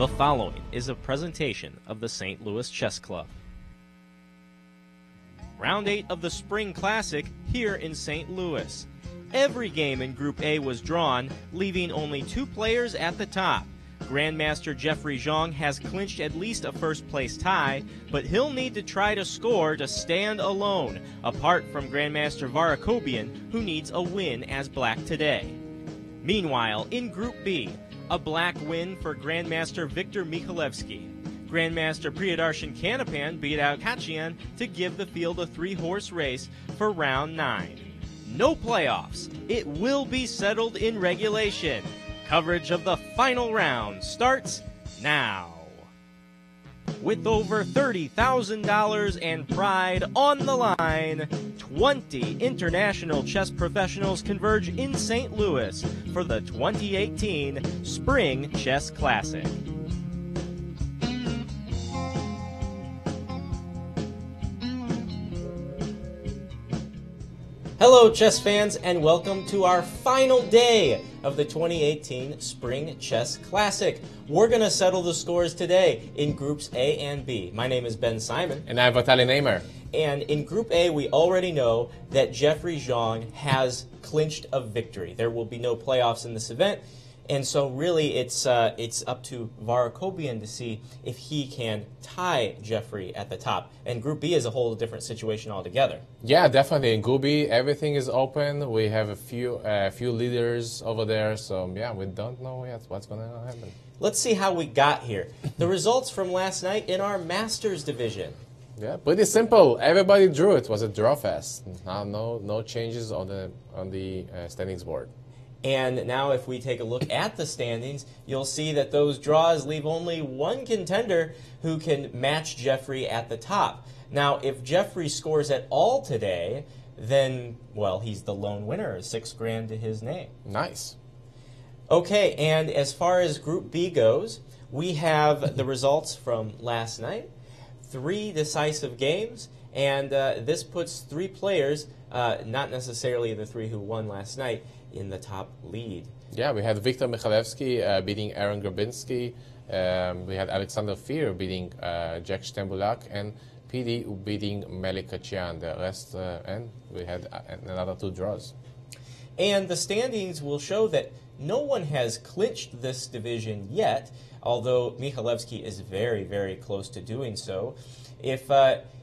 The following is a presentation of the St. Louis Chess Club. Round 8 of the Spring Classic here in St. Louis. Every game in Group A was drawn, leaving only 2 players at the top. Grandmaster Jeffrey Zhang has clinched at least a first-place tie, but he'll need to try to score to stand alone, apart from Grandmaster Varakobian, who needs a win as black today. Meanwhile, in Group B, a black win for Grandmaster Viktor Michalevsky. Grandmaster Priyadarshan Kanapan beat out Kachian to give the field a 3-horse race for round 9. No playoffs. It will be settled in regulation. Coverage of the final round starts now. With over $30,000 and pride on the line, 20 international chess professionals converge in St. Louis for the 2018 Spring Chess Classic. Hello, chess fans, and welcome to our final day of the 2018 Spring Chess Classic. We're going to settle the scores today in Groups A and B. My name is Ben Simon. And I'm Vitaly Neimer. And in Group A, we already know that Jeffrey Zhang has clinched a victory. There will be no playoffs in this event. And so really it's up to Varakobian to see if he can tie Jeffrey at the top. And Group B is a whole different situation altogether. Yeah, definitely. In Group B, everything is open. We have a few leaders over there. So, yeah, we don't know yet what's going to happen. Let's see how we got here. The results from last night in our Masters division. Yeah, pretty simple. Everybody drew. It was a draw fest. No changes on the standings board. And now if we take a look at the standings, you'll see that those draws leave only one contender who can match Jeffrey at the top. Now, if Jeffrey scores at all today, then, well, he's the lone winner, $6,000 to his name. Nice. Okay, and as far as Group B goes, we have the results from last night, 3 decisive games, and this puts 3 players, not necessarily the 3 who won last night, in the top lead. Yeah, we had Viktor Michalevsky beating Aaron Grabinsky. We had Alexander Fear beating Jack Stembulak, and PD beating Melik Kachian. The rest, and we had another 2 draws. And the standings will show that no one has clinched this division yet, although Michalevsky is very, very close to doing so. If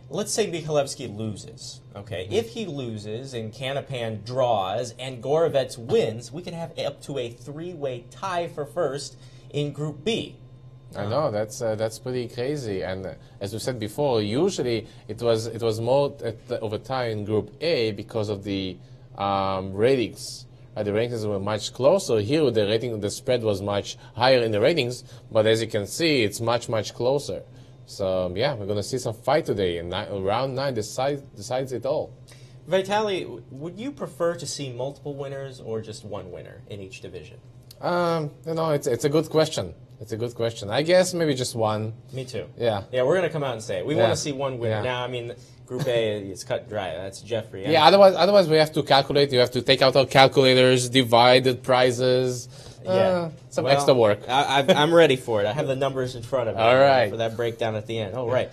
let's say Michalevsky loses, okay? If he loses and Kanapan draws and Gorovets wins, we could have up to a 3-way tie for first in Group B. I know, that's pretty crazy. And as we said before, usually it was more over time in Group A because of the ratings. The ratings were much closer. Here, the spread was much higher in the ratings, but as you can see, it's much closer. So, yeah, we're going to see some fight today, and round 9 decides it all. Vitaly, would you prefer to see multiple winners or just one winner in each division? It's a good question. It's a good question. I guess maybe just one. Me too. Yeah. Yeah, we're going to come out and say it. We want to see one winner. Yeah. Now, I mean, Group A, it's cut and dry. That's Jeffrey. Yeah, otherwise we have to calculate. You have to take out our calculators, divide the prizes. Some extra work. I'm ready for it. I have the numbers in front of me. All right. For that breakdown at the end. All right.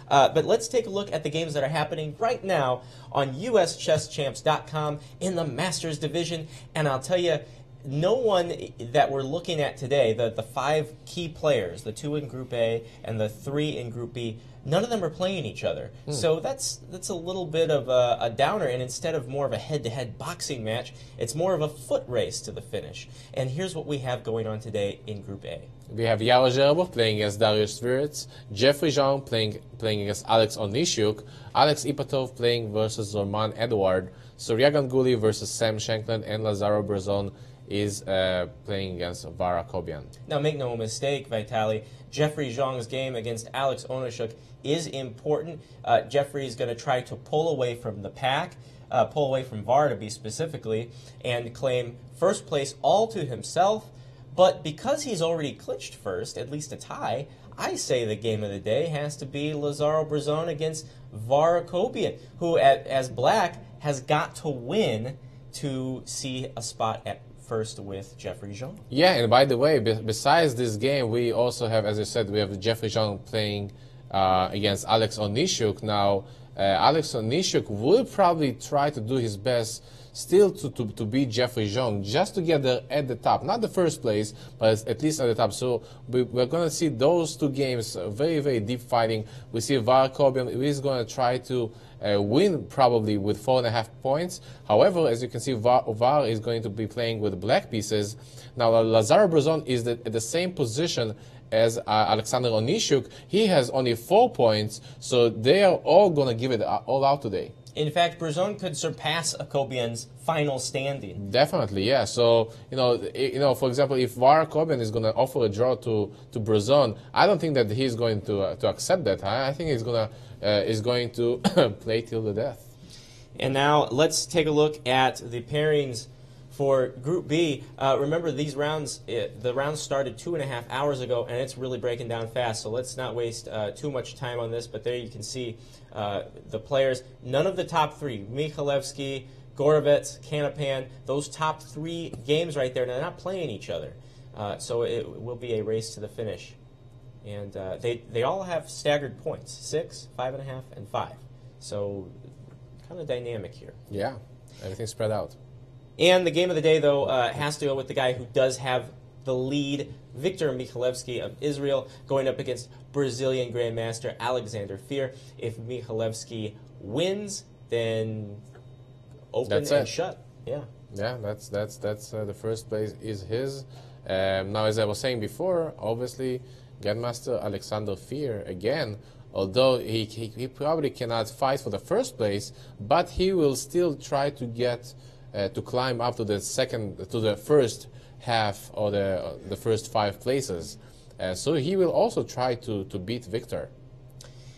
But let's take a look at the games that are happening right now on USChessChamps.com in the Masters division. And I'll tell you, no one that we're looking at today, the 5 key players, the 2 in Group A and the 3 in Group B, none of them are playing each other. So that's a little bit of a downer, and instead of more of a head-to-head boxing match, it's more of a foot race to the finish. And here's what we have going on today in Group A. We have Yaro Zherbov playing against Darius Svirets, Jeffrey Zhang playing against Alex Onisyuk, Alex Ipatov playing versus Zorman Edward, Surya Ganguly versus Sam Shankland, and Lazaro Brazon is playing against Varakobian. Now, make no mistake, Vitaly, Jeffrey Zhang's game against Alex Onisyuk is important. Jeffrey is going to try to pull away from the pack, pull away from Var to be specifically, and claim first place all to himself. But because he's already clinched first, at least a tie, I say the game of the day has to be Lazaro Brazon against Varakobian, who, as black, has got to win to see a spot at first with Jeffrey Jean. Yeah, and by the way, besides this game, we also have, as I said, we have Jeffrey Jean playing against Alex Onishuk. Now, Alex Onishuk will probably try to do his best still to beat Jeffrey Jean, just to get there at the top. Not the first place, but at least at the top. So we're going to see those two games, very, very deep fighting. We see Var Corbin is going to try to win probably with 4.5 points. However, as you can see, Var is going to be playing with black pieces. Now, Lazar Brezon is at the same position as Alexander Onishuk. He has only 4 points, so they are all going to give it all out today. In fact, Brezon could surpass Akobian's final standing. Definitely, yeah. So, for example, if Var Corbin is going to offer a draw to Brezon, I don't think that he's going to accept that. I think he's going to play till the death. And now let's take a look at the pairings for Group B. Remember, these rounds, the rounds started 2.5 hours ago, and it's really breaking down fast. So let's not waste too much time on this. But there you can see the players. None of the top three, Michalevsky, Gorovets, Canapan, those top three games right there, they're not playing each other. So it will be a race to the finish. And they all have staggered points, 6, 5.5, and 5. So kind of dynamic here. Yeah, everything's spread out. And the game of the day, though, has to go with the guy who does have the lead, Viktor Michalevsky of Israel, going up against Brazilian Grandmaster Alexander Fier. If Michalevsky wins, then open and shut. Yeah. Yeah, that's the first place is his. Now, as I was saying before, obviously, Grandmaster Alexander Fier again. Although he probably cannot fight for the first place, but he will still try to get to climb up to the first half or the first 5 places. So he will also try to beat Victor.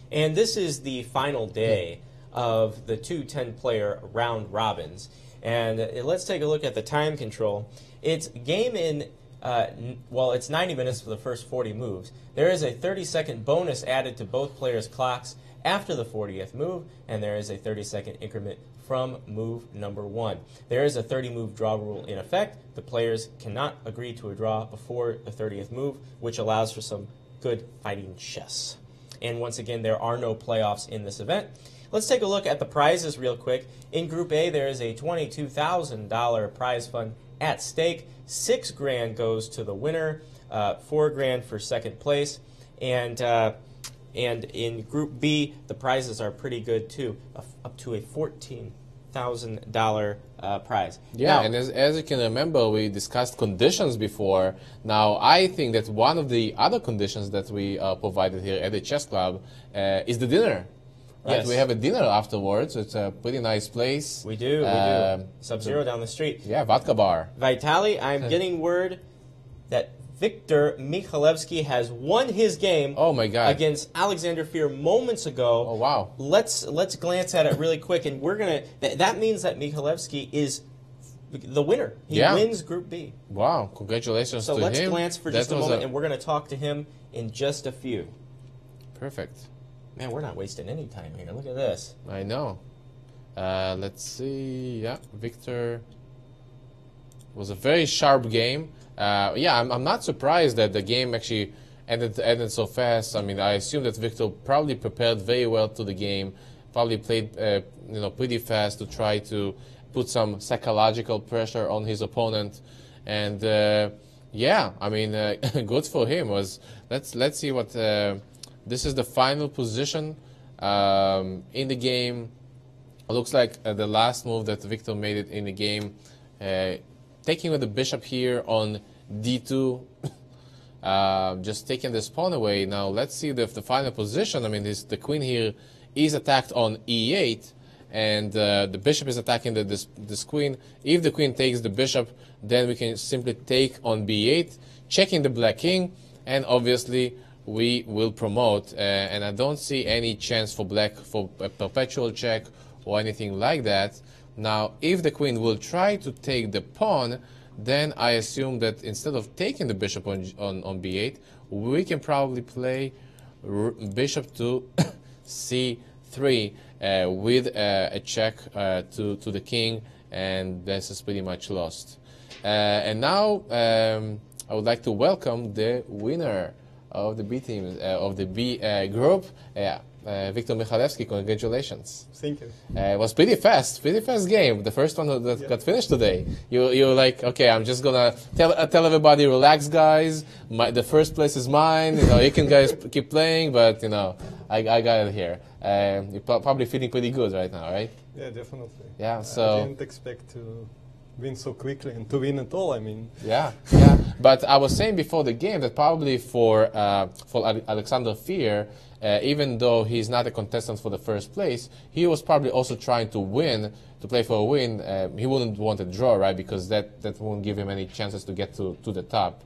And this is the final day of the two 10-player round robins. And let's take a look at the time control. It's game in, it's 90 minutes for the first 40 moves. There is a 30-second bonus added to both players' clocks after the 40th move, and there is a 30-second increment from move number 1. There is a 30-move draw rule in effect. The players cannot agree to a draw before the 30th move, which allows for some good fighting chess. And once again, there are no playoffs in this event. Let's take a look at the prizes real quick. In Group A, there is a $22,000 prize fund at stake. $6,000 goes to the winner, $4,000 for second place, and in Group B, the prizes are pretty good too, up to a $14,000 prize. Yeah, now, and as you can remember, we discussed conditions before. Now, I think that one of the other conditions that we provided here at the chess club is the dinner. Right? Yes. We have a dinner afterwards. It's a pretty nice place. We do. Sub-Zero down the street. Yeah, vodka bar. Vitaly, I'm getting word that Viktor Michalevsky has won his game. Oh my God. Against Alexander Fier moments ago. Oh wow. Let's glance at it really quick, and we're gonna. That means that Michalevsky is the winner. He wins Group B. Wow! Congratulations to him. So let's glance for just a moment, and we're gonna talk to him in just a few. Perfect. Man, we're not wasting any time here. Look at this. I know. Let's see. Yeah, Victor was a very sharp game. I'm not surprised that the game actually ended so fast. I mean, I assume that Victor probably prepared very well to the game, probably played pretty fast to try to put some psychological pressure on his opponent, and good for him. Let's see what this is the final position in the game. It looks like the last move that Victor made it in the game. Taking with the bishop here on d2, just taking the pawn away. Now let's see the final position. I mean, the queen here is attacked on e8, and the bishop is attacking this queen. If the queen takes the bishop, then we can simply take on b8, checking the black king, and obviously we will promote. And I don't see any chance for black for a perpetual check or anything like that. Now, if the queen will try to take the pawn, then I assume that instead of taking the bishop on b8, we can probably play bishop to c3. 3 with a check to the king, and this is pretty much lost. And now I would like to welcome the winner of the B team, of the B group, Victor Michalewski. Congratulations. Thank you. It was pretty fast game. The first one that got finished today. You were like, okay, I'm just gonna tell everybody, relax, guys. The first place is mine. You can guys keep playing, but I got it here. You're probably feeling pretty good right now, right? Yeah, definitely. Yeah. So I didn't expect to win so quickly and to win at all. I mean. Yeah. But I was saying before the game that probably for Alexander Fear, even though he's not a contestant for the first place, he was probably also trying to win, to play for a win. He wouldn't want a draw, right? Because that won't give him any chances to get to the top,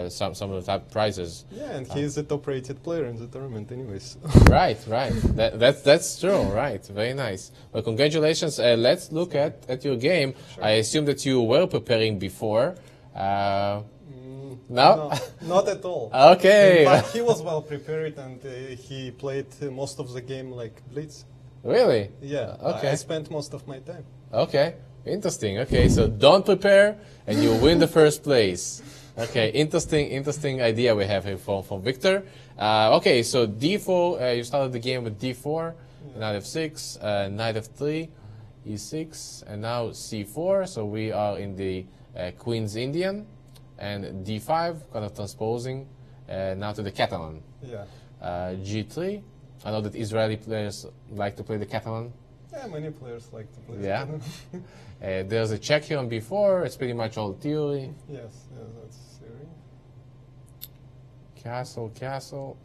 some of the top prizes. Yeah, and he's a top-rated player in the tournament, anyways. Right. That's true. Right. Very nice. Well, congratulations. Let's look at your game. Sure. I assume that you were preparing before. No, not at all. Okay. But he was well prepared, and he played most of the game like blitz. Really? Yeah. Okay. I spent most of my time. Okay. Interesting. Okay, so don't prepare, and you win the first place. Okay, interesting idea we have here from Victor. Okay, so D4. You started the game with D4, knight f6, knight f3, e6, and now c4. So we are in the Queen's Indian. And d5, kind of transposing now to the Catalan. Yeah. G3. I know that Israeli players like to play the Catalan. Yeah, many players like to play the Catalan. Yeah. There's a check here on b4. It's pretty much all theory. Yes, that's theory. Castle.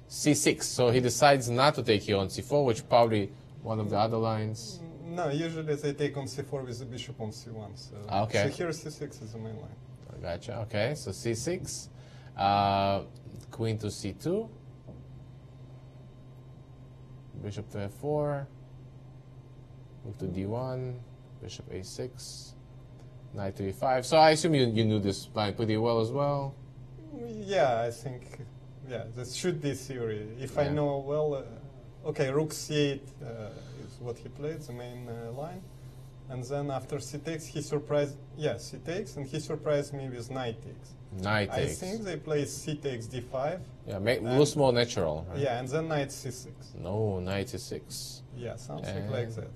c6. So he decides not to take here on c4, which probably one of the other lines. No, usually they take on c4 with the bishop on c1. So, okay. So here c6 is the main line. Gotcha. Okay, so c6, queen to c2, bishop to f4, move to d1, bishop a6, knight to e5. So I assume you knew this line pretty well as well. Yeah, I think this should be theory. If I know well, okay, rook c8 is what he played, the main line. And then after c takes, he surprised. Yeah, c takes, and he surprised me with knight takes. Knight takes. I think they play c takes d5. Yeah, looks more natural. Right? Yeah, and then knight c6. No, knight c6. Yeah, something like that.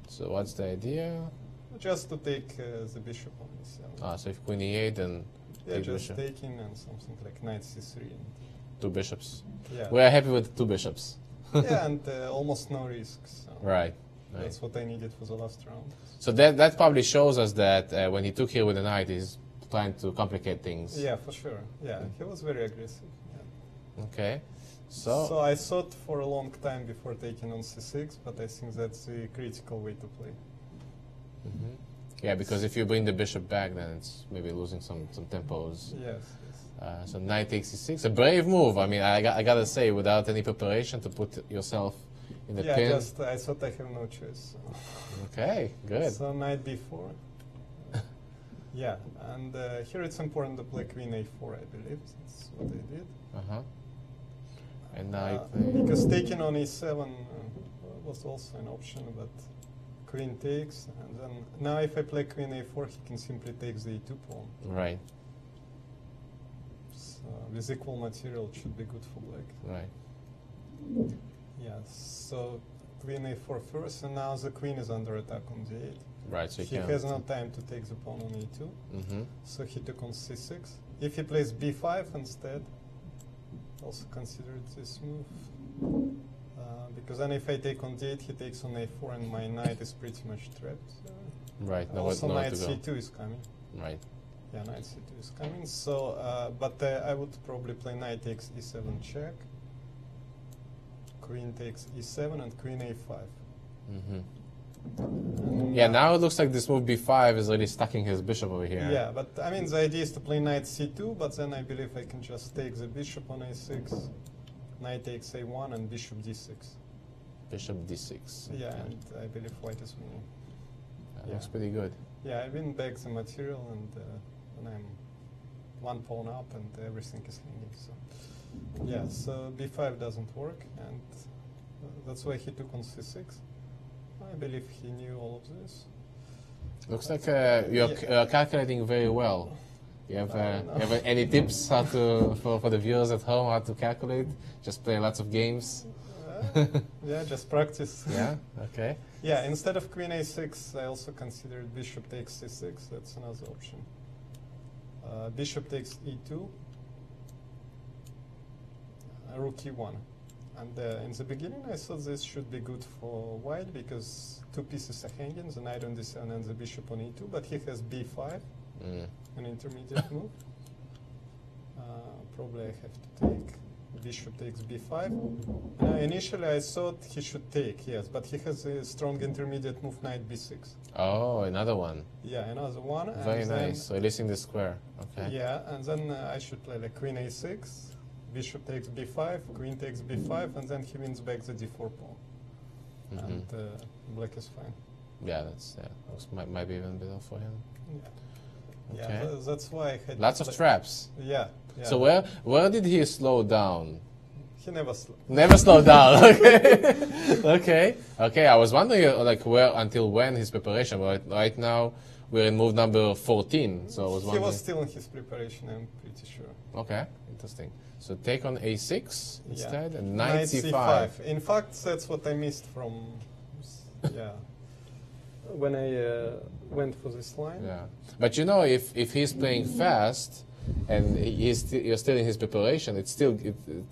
So what's the idea? Just to take the bishop on e7. So if queen e8, then just bishop. Taking and something like knight c3. And 2 bishops. Yeah. We are happy with 2 bishops. Yeah, and almost no risks. So. Right. That's what I needed for the last round. So that probably shows us that when he took here with the knight, he's trying to complicate things. Yeah, for sure. Yeah, he was very aggressive. Yeah. Okay. So I thought for a long time before taking on c6, but I think that's the critical way to play. Mm-hmm. Yeah, because if you bring the bishop back, then it's maybe losing some tempos. Yes. So knight takes c6, a brave move. I mean, I gotta say, without any preparation to put yourself in the pin. Yeah, I thought I have no choice. So. Okay, good. So knight b4. Yeah, and here it's important to play queen a4, I believe. That's what I did. Uh-huh. And now you play... Because taking on e7 was also an option, but queen takes, and then now if I play queen a4, he can simply take the e2 pawn. Right. So with equal material, it should be good for black. Right. Yeah, so queen a4 first, and now the queen is under attack on d8. Right, so he has no time to take the pawn on e2, so he took on c6. If he plays b5 instead, also consider this move, because then if I take on d8, he takes on a4, and my knight is pretty much trapped. Right, also knight c2 is coming. Right. Yeah, knight c2 is coming, so, but I would probably play knight takes e7 check, queen takes e7, and queen a5. Yeah, now it looks like this move b5 is really stacking his bishop over here. Yeah, but I mean the idea is to play knight c2, but then I believe I can just take the bishop on a6, knight takes a1, and bishop d6. Bishop d6. Yeah, and I believe white is winning. That looks pretty good. Yeah, I win back the material, and I'm one pawn up, and everything is winning. So yeah, so b5 doesn't work, and That's why he took on c6. I believe he knew all of this. Looks like you're calculating very well. You have any tips how to for the viewers at home how to calculate? Just play lots of games. Yeah, just practice. Yeah. Okay. Yeah, instead of queen a6, I also considered bishop takes c6. That's another option. Bishop takes e2, rook e1. And in the beginning, I thought this should be good for white because two pieces are hanging, the knight on d7 and the bishop on e2. But he has b5, an intermediate move. Probably I have to take. Bishop takes b5. Initially, I thought he should take, yes, but he has a strong intermediate move, knight b6. Oh, another one. Yeah, another one. Very nice. So releasing the square. Okay. Yeah, and then I should play like queen a6. Bishop takes b5, queen takes b5, and then he wins back the d4 pawn. And black is fine. Yeah, that's might be even better for him. Yeah, Okay. yeah, that's why I had Lots of traps. Yeah, yeah. So where did he slow down? He never slowed. Never slowed down. Okay. Okay. I was wondering like where until when his preparation. Right now we're in move number 14. So I was wondering. He was still in his preparation. I'm pretty sure. Okay. Interesting. So take on a6 instead, and Knight knight c5. In fact, that's what I missed from, when I went for this line. Yeah, but you know, if he's playing fast, and you're still in his preparation, it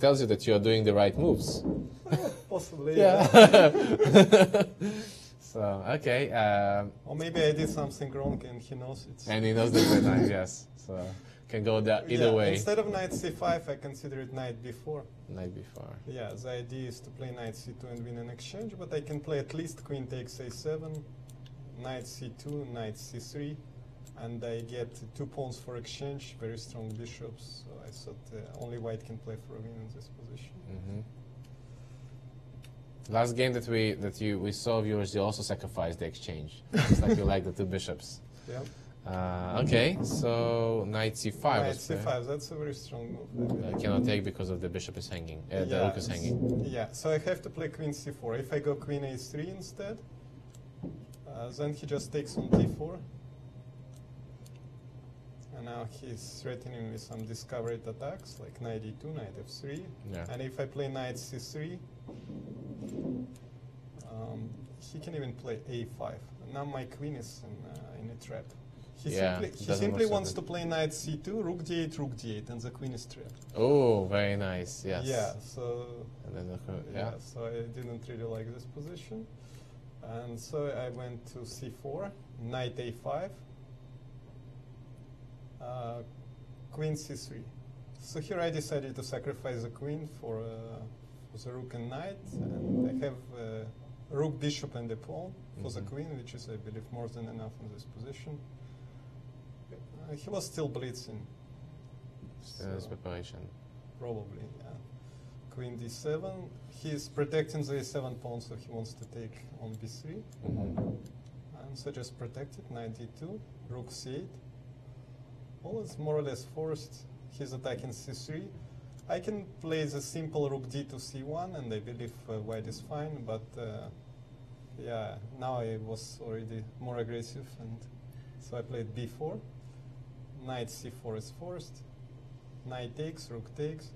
tells you that you're doing the right moves. Possibly. Yeah. So okay. Or maybe I did something wrong and he knows it. And he knows the good knight. Yes. So. Can go either way. Instead of knight c5, I consider it knight b4. Knight b4. Yeah, the idea is to play knight c2 and win an exchange, but I can play at least queen takes a7, knight c2, knight c3, and I get 2 pawns for exchange, very strong bishops. So I thought only white can play for a win in this position. Last game that we saw viewers, you also sacrificed the exchange. It's like you like the 2 bishops. Yeah. Okay, so knight c5. Knight c5, that's a very strong move. I cannot take because of the bishop is hanging. The rook is hanging. Yeah, so I have to play queen c4. If I go queen a3 instead, then he just takes on d4. And now he's threatening with some discovered attacks, like knight e2, knight f3. Yeah. And if I play knight c3, he can even play a5. Now my queen is in a trap. He simply wants to play knight c2, rook d8, rook d8, and the queen is trapped. Oh, very nice. Yes. Yeah. So. And then So I didn't really like this position, and so I went to c4, knight a5, queen c3. So here I decided to sacrifice the queen for the rook and knight, and I have rook, bishop, and a pawn for the queen, which is, I believe, more than enough in this position. He was still blitzing. Still his preparation. Probably, yeah. Queen d7. He's protecting the a7 pawn, so he wants to take on b3. And so just protect it, knight d2, rook c8. All is more or less forced. He's attacking c3. I can play the simple rook d to c1, and I believe white is fine, but yeah, now I was already more aggressive, and so I played b4. Knight c4 is forced. Knight takes, rook takes.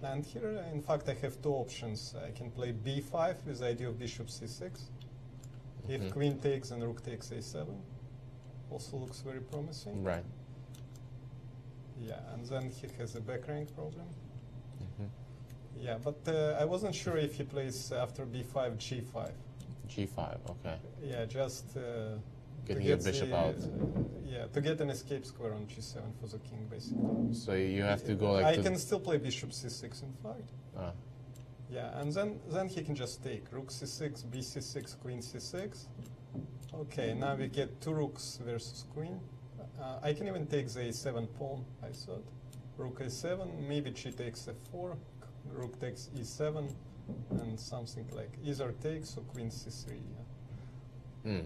And here, in fact, I have 2 options. I can play b5 with the idea of bishop c6. If queen takes and rook takes a7, also looks very promising. Right. Yeah, and then he has a back rank problem. Yeah, but I wasn't sure if he plays after b5, g5. G5, okay. Yeah, just getting your bishop out. Yeah, to get an escape square on g7 for the king, basically. So you have to go like. I can still play bishop c6, in fact. Yeah, and then he can just take rook c6, b c6, queen c6. Okay, now we get 2 rooks versus queen. I can even take the a7 pawn, I thought. Rook a7, maybe she takes f4, rook takes e7, and something like either takes or queen c3. Yeah.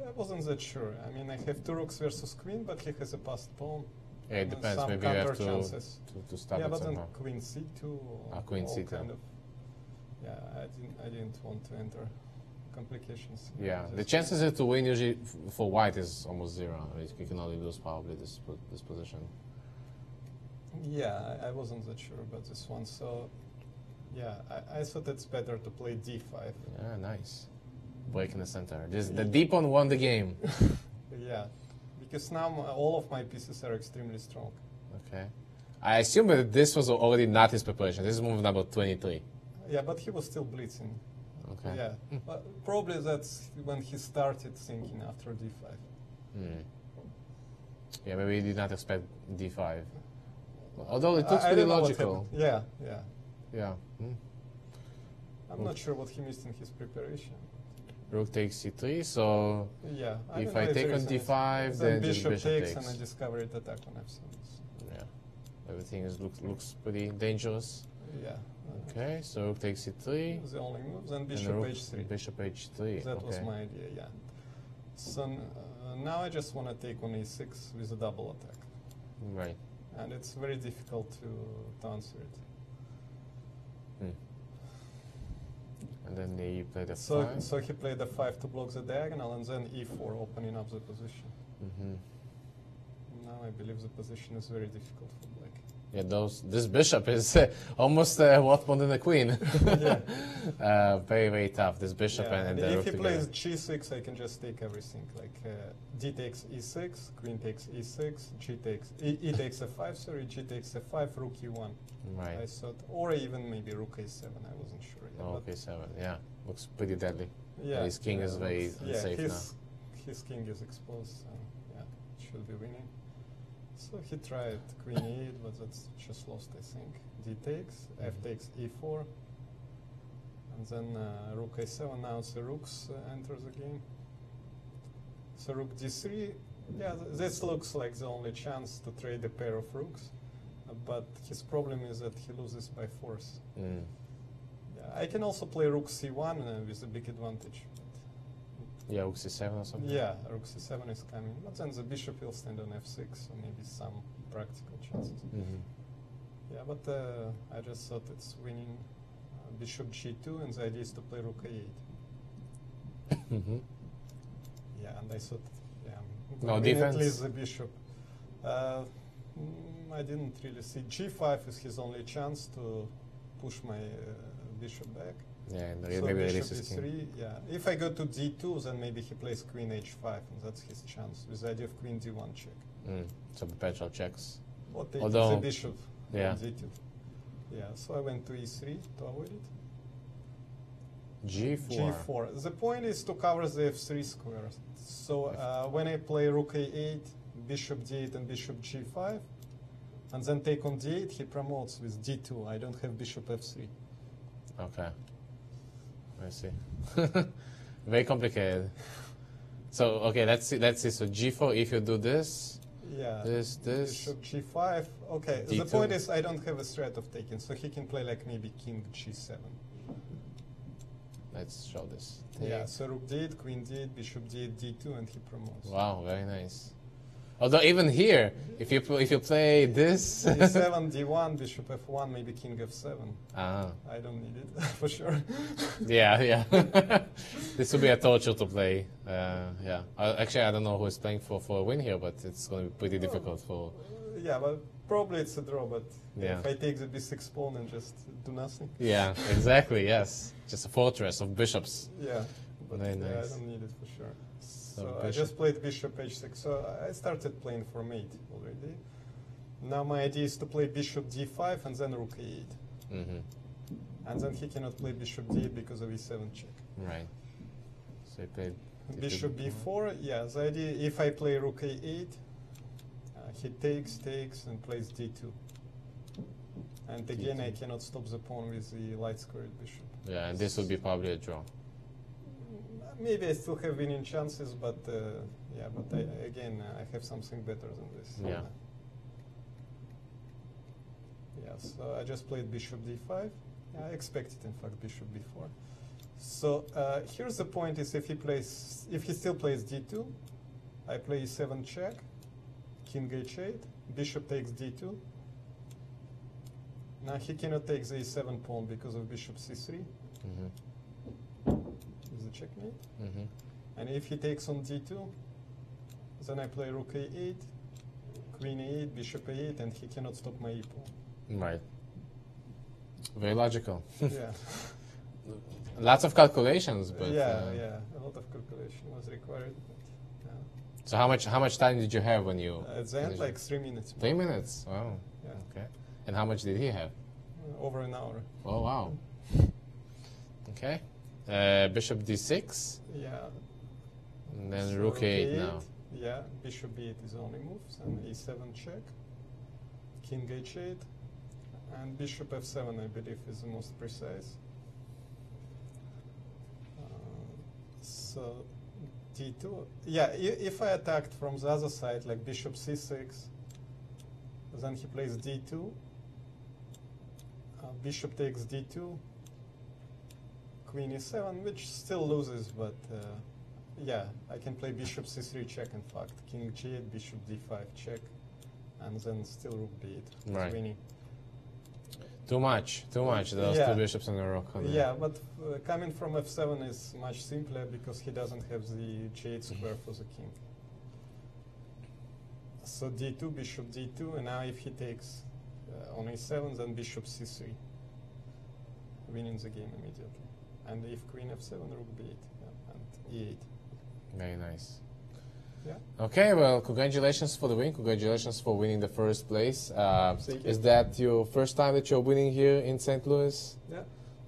I wasn't that sure. I mean, I have 2 rooks versus queen, but he has a passed pawn. Yeah, it depends. Maybe you have to stop yeah, it but somehow. then queen c2 or queen all c2. kind of. Yeah, I didn't want to enter complications. Yeah, Just the chances to win usually for white is almost zero. You can only lose probably this position. Yeah, I wasn't that sure about this one. So, yeah, I thought it's better to play d5. Yeah, nice. Break in the center. The deep one won the game. Yeah, because now all of my pieces are extremely strong. Okay. I assume that this was already not his preparation. This is move number 23. Yeah, but he was still blitzing. Okay. Yeah, but probably that's when he started thinking after d5. Hmm. Yeah, maybe he did not expect d5. Although it looks I pretty don't know what logical. happened. Yeah, yeah. Yeah. Hmm. I'm not sure what he missed in his preparation. Rook takes c3, so Yeah, if don't I know take there on is any- d5, then then just bishop bishop takes takes. and I discover it attack on f7. Yeah. Everything looks pretty dangerous. Yeah. Okay, so rook takes c3. The only moves and and bishop rook, h3. Bishop h3. That okay. was my idea. Yeah. So now I just want to take on e6 with a double attack, Right. and it's very difficult to answer it. Hmm. And then he played a So 5. so he played a 5 to block the diagonal, and then e4 opening up the position. Mm-hmm. Now I believe the position is very difficult for black. Yeah, this bishop is almost worth more than a queen. Yeah. Very, very tough. This bishop Yeah, and and the if rook he together. plays g6, I can just take everything. Like d takes e6, queen takes e6, g takes e takes f5. Sorry, g takes f5, rook e1. Right. I thought, or even maybe rook a7. I wasn't sure. Yeah, Oh, but okay, 7. Yeah, looks pretty deadly. yeah, His king is very yeah, unsafe his king is exposed. So yeah, should be winning. So he tried queen e8, but that's just lost, I think. D takes, f takes e4, and then rook a7. Now the rooks enter the game. So rook d3. Yeah, this looks like the only chance to trade a pair of rooks. But his problem is that he loses by force. Mm. Yeah, I can also play rook c1 with a big advantage. Yeah, rook c7 or something. Yeah, rook c7 is coming, but then the bishop will stand on f6, so maybe some practical chances. Mm-hmm. Yeah, but I just thought it's winning bishop g2, and the idea is to play rook a8. Mm-hmm. Yeah, and I thought, yeah, No at defense? least the bishop. I didn't really see. G5 is his only chance to push my bishop back. Yeah, and So maybe bishop release his king. e3, yeah. If I go to d2, then maybe he plays queen h5, and that's his chance, with the idea of queen d1 check. Mm. So perpetual checks. Or take Although- the bishop Yeah. on d2. Yeah, so I went to e3 to avoid it. G4. G4. The point is to cover the f3 square. So when I play rook a8, bishop d8, and bishop g5, and then take on d8, he promotes with d2. I don't have bishop f3. Okay. I see. Very complicated. So, okay, let's see. So G4, if you do this, Yeah. this. Bishop g5. Okay, the D2. point is I don't have a threat of taking, so he can play like maybe king g7. Let's show this. Yeah, Take. so rook d8, queen d8, bishop d8, d2, and he promotes. Wow, very nice. Although even here, if you play this, d7, d1, bishop f1, maybe king f7. ah, I don't need it for sure. yeah. This will be a torture to play. Yeah. Actually, I don't know who is playing for a win here, but it's going to be pretty difficult for. Yeah, but probably it's a draw. But Yeah. if I take the b6 pawn and just do nothing. Yeah, exactly. Yes, just a fortress of bishops. Yeah, but Very yeah, nice. I don't need it for sure. So I bishop. just played bishop h6. So I started playing for mate already. Now my idea is to play bishop d5 and then rook a8. Mm-hmm. And then he cannot play bishop d8 because of e7 check. Right. So you played Bishop b4, yeah, the idea, if I play rook a8, he takes, and plays d2. And again, I cannot stop the pawn with the light squared bishop. Yeah, and this would be probably a draw. Maybe I still have winning chances, but yeah, but again, I have something better than this. Yeah. Yeah, so I just played bishop d5. I expected, in fact, bishop b4. So here's the point: is if he still plays d2, I play e7 check, king h8, bishop takes d2. Now he cannot take the e7 pawn because of bishop c3. Is the checkmate. And if he takes on d2, then I play rook a8, queen a8, bishop a8, and he cannot stop my e-pawn. Right. Very logical. Yeah. Lots of calculations, but yeah, a lot of calculation was required. But, so how much time did you have when you? at the end, like 3 minutes. 3 minutes. Wow. Yeah. Okay. And how much did he have? Over an hour. Oh wow. Okay. Bishop d6. Yeah. And then So rook a8 now. Yeah, bishop b8 is the only moves, and e7 check, king h8, and bishop f7 I believe is the most precise. So d2, yeah, if I attacked from the other side, like bishop c6, then he plays d2, bishop takes d2, queen e7, which still loses, but yeah, I can play bishop c3 check, in fact, king g8, bishop d5 check, and then still rook b8. Right. Winning. Too much, those Yeah. two bishops in a rook. Yeah, but coming from f7 is much simpler because he doesn't have the g8 square for the king. So d2, bishop d2, and now if he takes on a7, then bishop c3, winning the game immediately. And if queen f7, rook b8, and e8. Very nice. Yeah. Okay, well, congratulations for the win. Congratulations for winning the first place. Thank you. Is that your first time that you're winning here in St. Louis? Yeah.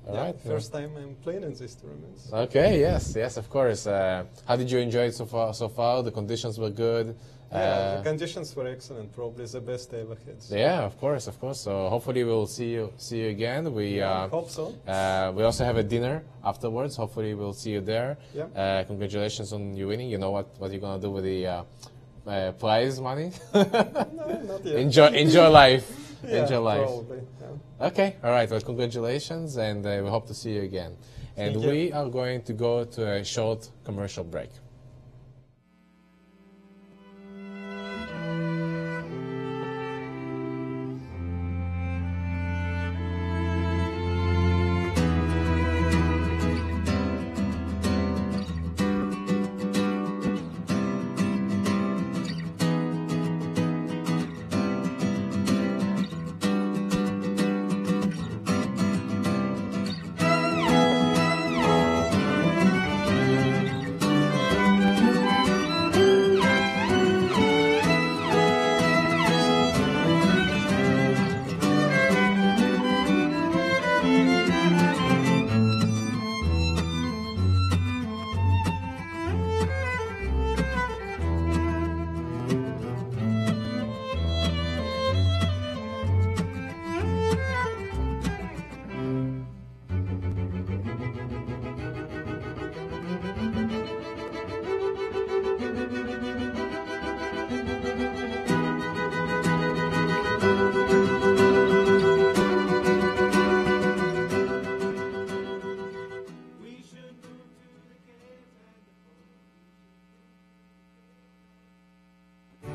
All Yeah, right. first time I'm playing in these tournaments. Okay, yes, of course. How did you enjoy it so far? The conditions were good. Yeah, the conditions were excellent. Probably the best I ever had. So Yeah, of course. So hopefully we'll see you again. We I hope so. we also have a dinner afterwards. Hopefully we'll see you there. Yeah. Congratulations on you winning. You know what you're gonna do with the prize money? No, not yet. enjoy life. Yeah, enjoy life. Probably. Yeah. Okay, all right. Well, congratulations, and we hope to see you again. And Thank you. we are going to go to a short commercial break.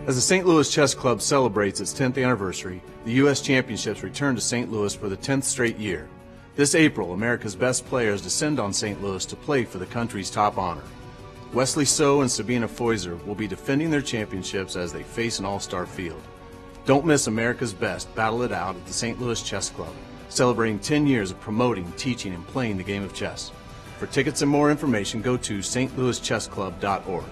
As the St. Louis Chess Club celebrates its 10th anniversary, the U.S. Championships return to St. Louis for the 10th straight year. This April, America's best players descend on St. Louis to play for the country's top honor. Wesley So and Sabina Feuser will be defending their championships as they face an all-star field. Don't miss America's best battle it out at the St. Louis Chess Club, celebrating 10 years of promoting, teaching, and playing the game of chess. For tickets and more information, go to stlouischessclub.org.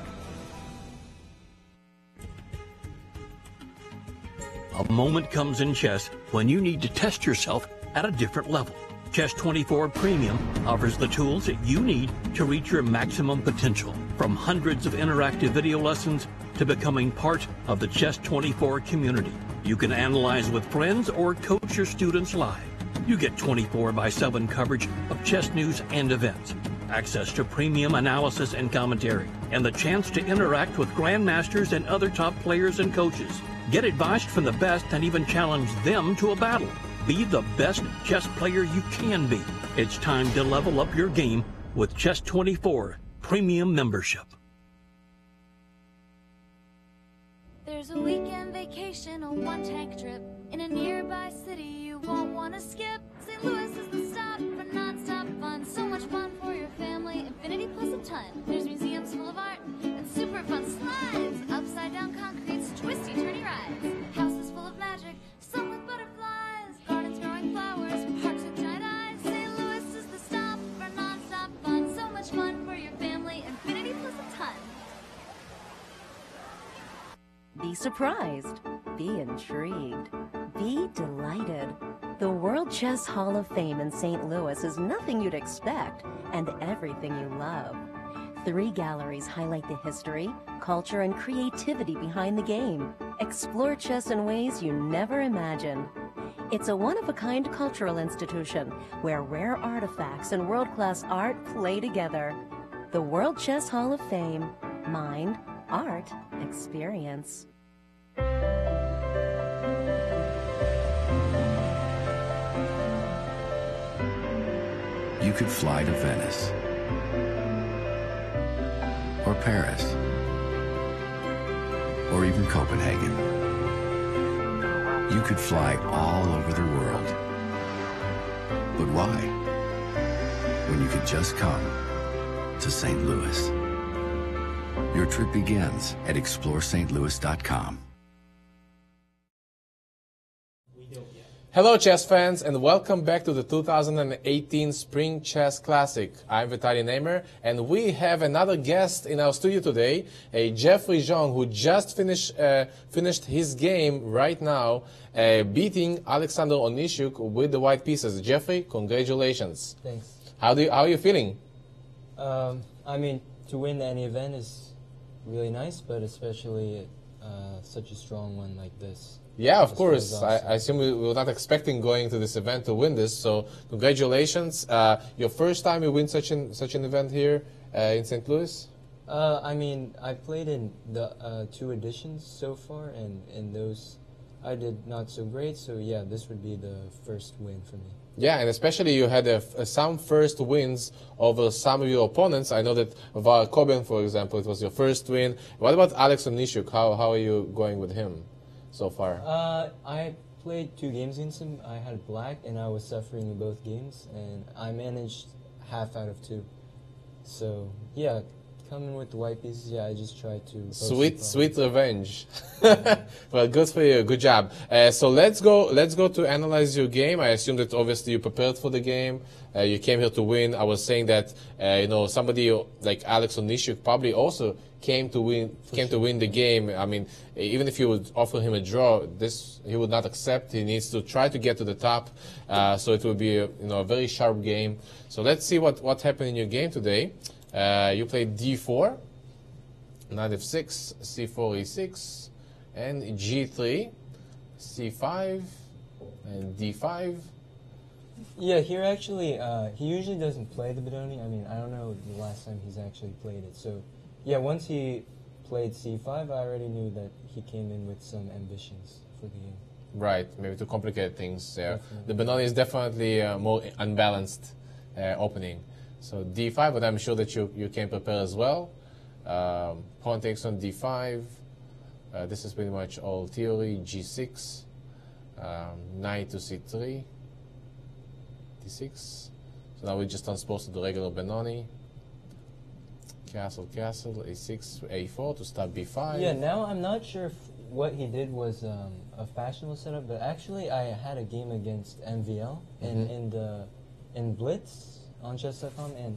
A moment comes in chess when you need to test yourself at a different level. Chess 24 Premium offers the tools that you need to reach your maximum potential. From hundreds of interactive video lessons to becoming part of the Chess 24 community. You can analyze with friends or coach your students live. You get 24/7 coverage of chess news and events, access to premium analysis and commentary, and the chance to interact with grandmasters and other top players and coaches. Get advice from the best and even challenge them to a battle. Be the best chess player you can be. It's time to level up your game with Chess 24 Premium membership. There's a weekend vacation, a one-tank trip in a nearby city you won't want to skip. St. Louis is the stop for non-stop fun. So ton. There's museums full of art and super fun slides, upside down concretes, twisty turny rides, houses full of magic, some with butterflies, gardens growing flowers, parks with giant eyes. St. Louis is the stop for non-stop fun, so much fun for your family, infinity plus a ton. Be surprised, be intrigued, be delighted. The World Chess Hall of Fame in St. Louis is nothing you'd expect and everything you love. 3 galleries highlight the history, culture, and creativity behind the game. Explore chess in ways you never imagined. It's a one-of-a-kind cultural institution where rare artifacts and world-class art play together. The World Chess Hall of Fame. Mind, art, experience. You could fly to Venice or Paris or even Copenhagen. You could fly all over the world. But why? When you could just come to St. Louis. Your trip begins at ExploreSt.Louis.com. Hello chess fans and welcome back to the 2018 Spring Chess Classic. I'm Vitaly Neimer and we have another guest in our studio today, a Jeffrey Zhang who just finished his game right now, beating Alexander Onishuk with the white pieces. Jeffrey, congratulations. Thanks. How are you feeling? I mean, to win any event is really nice, but especially such a strong one like this. Yeah, of course. Awesome. I assume we were not expecting going to this event to win this, so congratulations. Your first time you win such an event here in St. Louis? I mean, I played in the 2 editions so far, and in those I did not so great, so yeah, this would be the first win for me. Yeah, and especially you had some first wins over some of your opponents. I know that Var Koben, for example, it was your first win. What about Alex Onishuk? How are you going with him so far? I played 2 games against him. I had black, and I was suffering in both games, and I managed half out of 2. So, yeah, coming with the white pieces, yeah, I just tried to... Sweet revenge. Well, good for you. Good job. So let's go to analyze your game. I assume that obviously you prepared for the game. You came here to win. I was saying that somebody like Alex Onishuk probably also came to win the game. I mean, even if you would offer him a draw, he would not accept. He needs to try to get to the top. So it will be a very sharp game. So let's see what happened in your game today. You played d4, knight f6, c4, e6, and g3, c5, and d5. Yeah, here actually, he usually doesn't play the Benoni. I mean, I don't know the last time he's actually played it. So, yeah, once he played c5, I already knew that he came in with some ambitions for the game. Right, maybe to complicate things there. The Benoni is definitely a more unbalanced opening. So d5, but I'm sure that you can prepare as well. Pawn takes on d5. This is pretty much all theory. g6, knight to c3, d6. So now we're just not supposed to do regular Benoni. Castle, castle, a6, a4 to stop b5. Yeah, now I'm not sure if what he did was a fashionable setup, but actually I had a game against MVL in Blitz on chess.com, and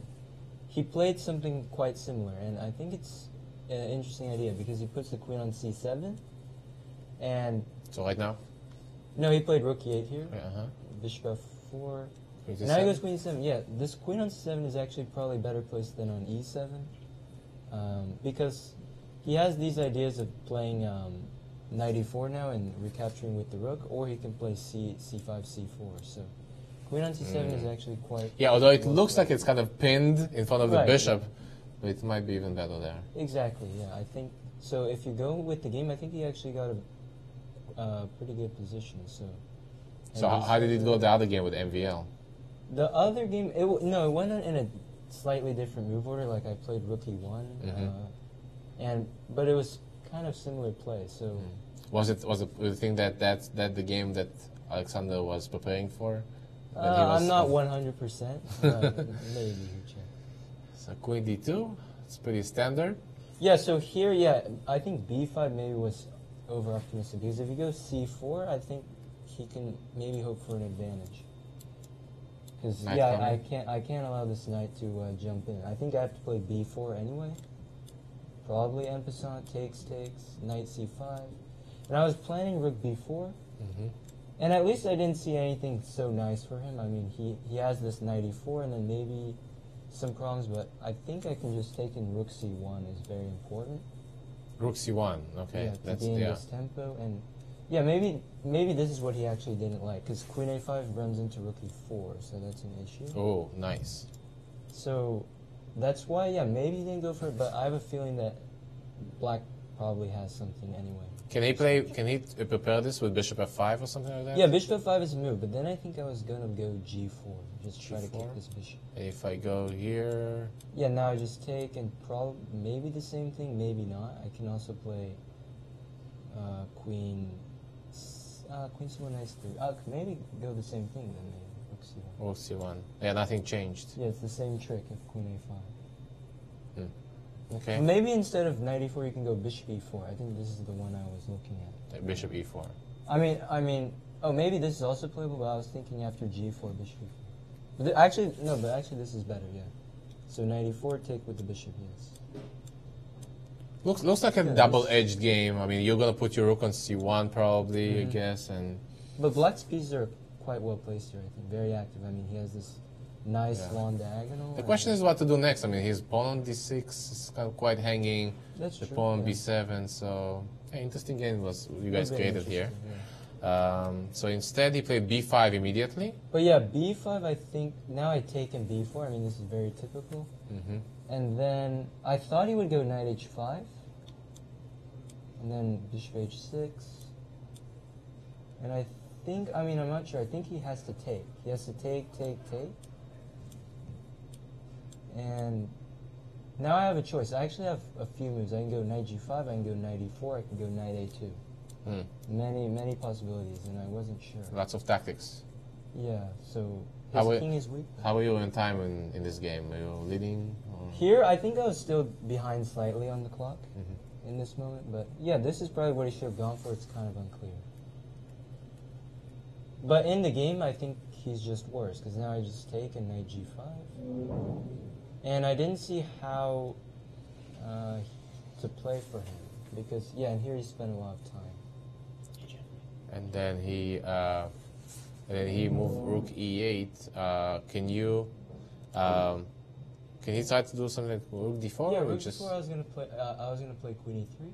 he played something quite similar, and I think it's an interesting idea because he puts the queen on c7, and... So right now? No, he played rook e8 here, Bishop f4, now he goes queen e7. Yeah, this queen on c7 is actually probably better placed than on e7, because he has these ideas of playing knight e4 now and recapturing with the rook, or he can play c5, c4, so... Queen on c7 is actually quite... Yeah, although it looks like it's kind of pinned in front of the bishop, but it might be even better there. Exactly, yeah, I think... So if you go with the game, I think he actually got a pretty good position, so... So how did it go the other game with MVL? The other game, it went in a slightly different move order, like I played rook e1, but it was kind of similar play, so... Was it you think that's the game that Alexander was preparing for? I'm not 100%, maybe. So queen d2, it's pretty standard. Yeah, so here, yeah, I think b5 maybe was over optimistic because if he goes c4, I think he can maybe hope for an advantage. Because yeah, I can't allow this knight to jump in. I think I have to play b4 anyway. Probably en passant, takes, knight c5. And I was planning rook b4. And at least I didn't see anything so nice for him. I mean, he has this knight e4 and then maybe some problems, but I think I can just take in rook c1 is very important. Rook c1, okay. Yeah, to gain this tempo. And yeah, maybe this is what he actually didn't like, because queen a5 runs into rook e4, so that's an issue. Oh, nice. So that's why, yeah, maybe he didn't go for it, but I have a feeling that black probably has something anyway. Can he prepare this with bishop f5 or something like that? Yeah, bishop f5 is a move, but then I think I was gonna go g4, just try to kick this bishop. And if I go here... Yeah, now I just take and probably maybe the same thing, maybe not. I can also play queen c1, knight c3. Maybe go the same thing then, maybe rook c1. Rook c1. Yeah, nothing changed. Yeah, it's the same trick of queen a5. Okay. Maybe instead of knight e4, you can go bishop e4. I think this is the one I was looking at. Bishop e4. I mean, oh, maybe this is also playable, but I was thinking after g4, bishop e4. But actually this is better, yeah. So knight e4, take with the bishop, yes. Looks like a double-edged game. I mean, you're gonna put your rook on c1 probably, I guess, and... But black's pieces are quite well placed here, I think. Very active. I mean, he has this nice long diagonal. The question is what to do next. I mean, his pawn on d6 is kind of quite hanging. That's the true, pawn on yeah. b7, so... Yeah, interesting game was you guys Very created here. yeah. So instead he played b5 immediately. But yeah, b5, I think, now I take in b4. I mean, this is very typical. And then I thought he would go knight h5. And then bishop h6. And I think, I mean, I'm not sure. I think he has to take. He has to take. And now I have a choice. I actually have a few moves. I can go knight g5, I can go knight e4, I can go knight a2. Many possibilities, and I wasn't sure. Lots of tactics. Yeah, so his king is weak. How were you in time in this game? Were you leading? Or? Here, I think I was still behind slightly on the clock in this moment, but yeah, this is probably what he should have gone for. It's kind of unclear. But in the game, I think he's just worse, because now I just take and knight g5. And I didn't see how to play for him, because, yeah, and here he spent a lot of time. And then he moved rook e8. Can you try to do something like rook d4? Yeah, or rook just d4. I was gonna play queen e3.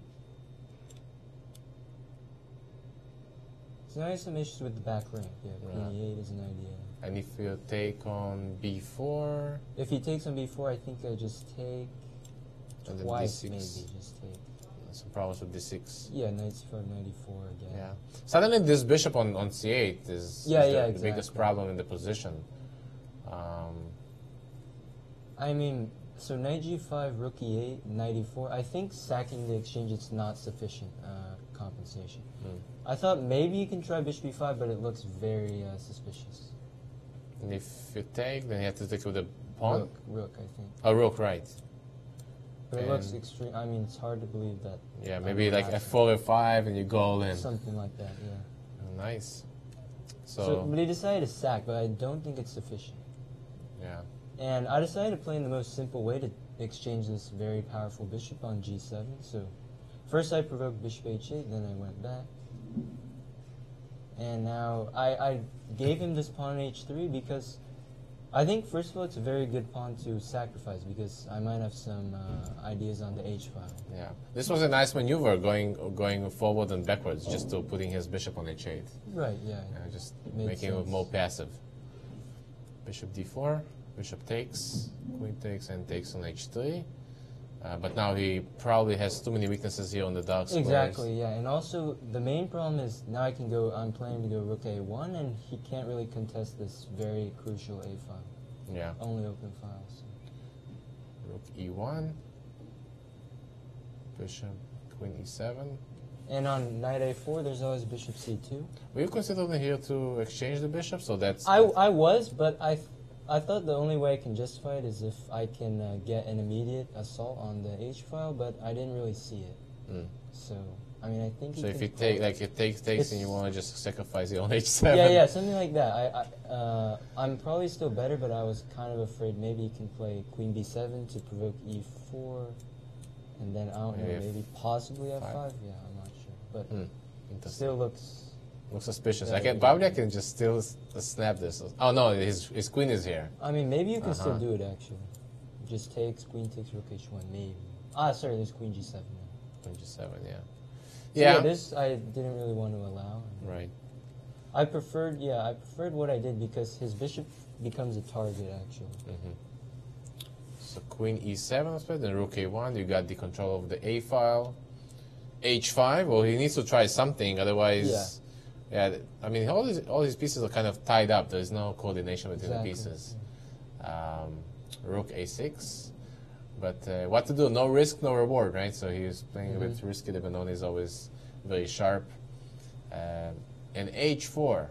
So now I have some issues with the back rank. Yeah, queen e8 is an idea. And if you take on b4, if he takes on b4, I think I just take and twice, then d6. maybe just take. Some problems with d6. Yeah, knight c5, knight e4 again. Yeah. Suddenly, this bishop on c8 is the biggest problem in the position. I mean, so knight g5, rook e8, knight e4. I think sacking the exchange is not sufficient compensation. I thought maybe you can try bishop e5, but it looks very suspicious. And if you take, then you have to take with the pawn? Rook, I think. Oh, rook, right. But it looks extreme. I mean, it's hard to believe that. Yeah, maybe like f4, f5, and you go all in. Something like that, yeah. Nice. But he decided to sack, but I don't think it's sufficient. Yeah. And I decided to play in the most simple way to exchange this very powerful bishop on g7. So first I provoked bishop h8, then I went back. And now I gave him this pawn on h3 because I think, first of all, it's a very good pawn to sacrifice because I might have some ideas on the h-file. Yeah. This was a nice maneuver, going forward and backwards, just to putting his bishop on h8. Right, yeah. Just making it more passive. Bishop d4, bishop takes, queen takes, and takes on h3. But now he probably has too many weaknesses here on the dark squares. Exactly, yeah. And also, the main problem is now I'm planning to go rook a1, and he can't really contest this very crucial a file. Yeah. Only open files. Rook e1, bishop, queen e7. And on knight a4, there's always bishop c2. Were you considering here to exchange the bishop? So that's... I was, but I thought the only way I can justify it is if I can get an immediate assault on the H file, but I didn't really see it. So, I mean, I think. So if you take, like, it takes, and you want to just sacrifice your own H7. Yeah, something like that. I'm probably still better, but I was kind of afraid maybe you can play Queen B7 to provoke E4, and then I don't know, maybe possibly F5. Yeah, I'm not sure, but still looks suspicious. Probably I can just still snap this. Oh no, his queen is here. I mean, maybe you can still do it actually. Just takes queen takes rook H1 maybe. Sorry, there's Queen G7 now. Queen G7, yeah. So yeah, this I didn't really want to allow. Right. I preferred what I did because his bishop becomes a target actually. So Queen E7 was played, then Rook A1. You got the control of the A file. H5. Well, he needs to try something, otherwise. Yeah. I mean, all his pieces are kind of tied up. There's no coordination between the pieces. Rook A6. But what to do? No risk, no reward, right? So he's playing a bit risky. The Benoni is always very sharp. And H4.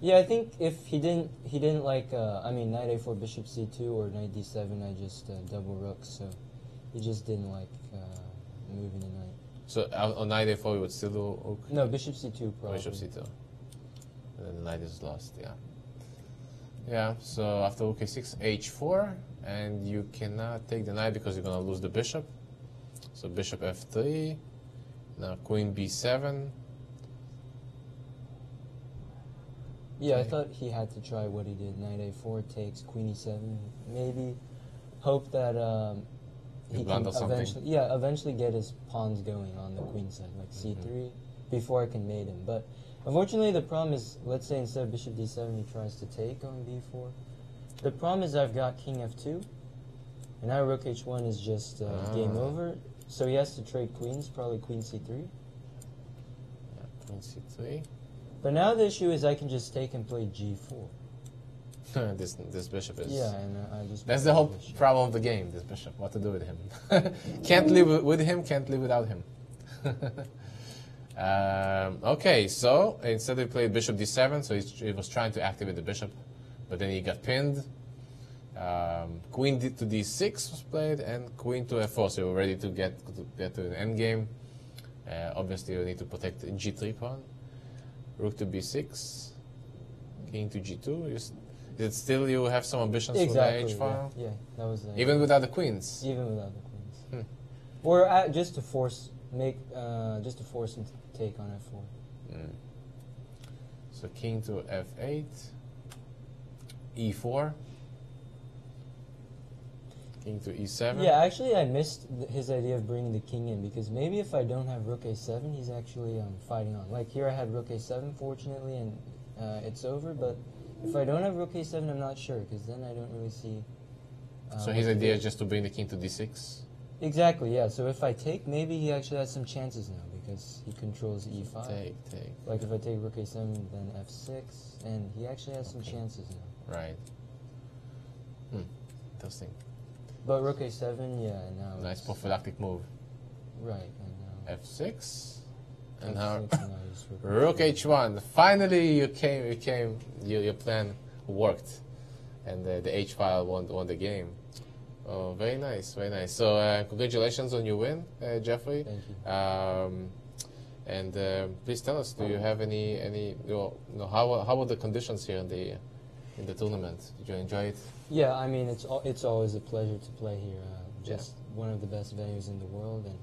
Yeah, I think if he didn't like, I mean, Knight A4, Bishop C2, or Knight D7, I just double rooks. So he just didn't like moving the knight. So on Knight A4, we would still do rook? No, Bishop C2 probably. Bishop C2. And then the knight is lost, yeah. Yeah, so after rook A6, H4. And you cannot take the knight because you're going to lose the bishop. So bishop F3. Now Queen B7. Yeah, I thought he had to try what he did. Knight A4 takes Queen E7. Maybe hope that he can eventually get his pawns going on the queen side, like C3, before I can mate him. But unfortunately, the problem is, let's say instead of Bishop D7, he tries to take on B4. The problem is I've got King F2, and now Rook H1 is just game over. So he has to trade queens, probably Queen C3. Yeah, Queen C3. But now the issue is I can just take and play G4. This bishop is... Yeah, and I just... That's the whole problem of the game, this bishop. What to do with him. Can't live with him, can't live without him. Okay, so instead he played Bishop D7, so he was trying to activate the bishop. But then he got pinned. Queen to D6 was played, and Queen to F4. So you're ready to get to an endgame. Obviously, you need to protect the G3 pawn. Rook to B6. King to G2. Is it still you have some ambitions for the H file? Yeah, that was even without the queens. Even without the queens. Or just to force him to take on F4. So King to F8. E4. King to E7. Yeah, actually I missed his idea of bringing the king in, because maybe if I don't have Rook A7, he's actually fighting on. Like here I had Rook A7, fortunately, and it's over, but if I don't have Rook A7, I'm not sure, because then I don't really see... so his idea is just to bring the king to D6? Exactly, yeah. So if I take, maybe he actually has some chances now, because he controls E5. Take. Like if I take Rook A7, then F6, and he actually has some chances now. Right. Interesting. But Rook A7, yeah, now nice prophylactic move. Right, and now... F6. And F6, now Rook H1. Finally your plan worked. And the H file won the game. Oh, very nice, very nice. So congratulations on your win, Jeffrey. Thank you. And please tell us, do you have any how were the conditions here in the tournament? Did you enjoy it? Yeah, I mean, it's always a pleasure to play here. Just one of the best venues in the world, and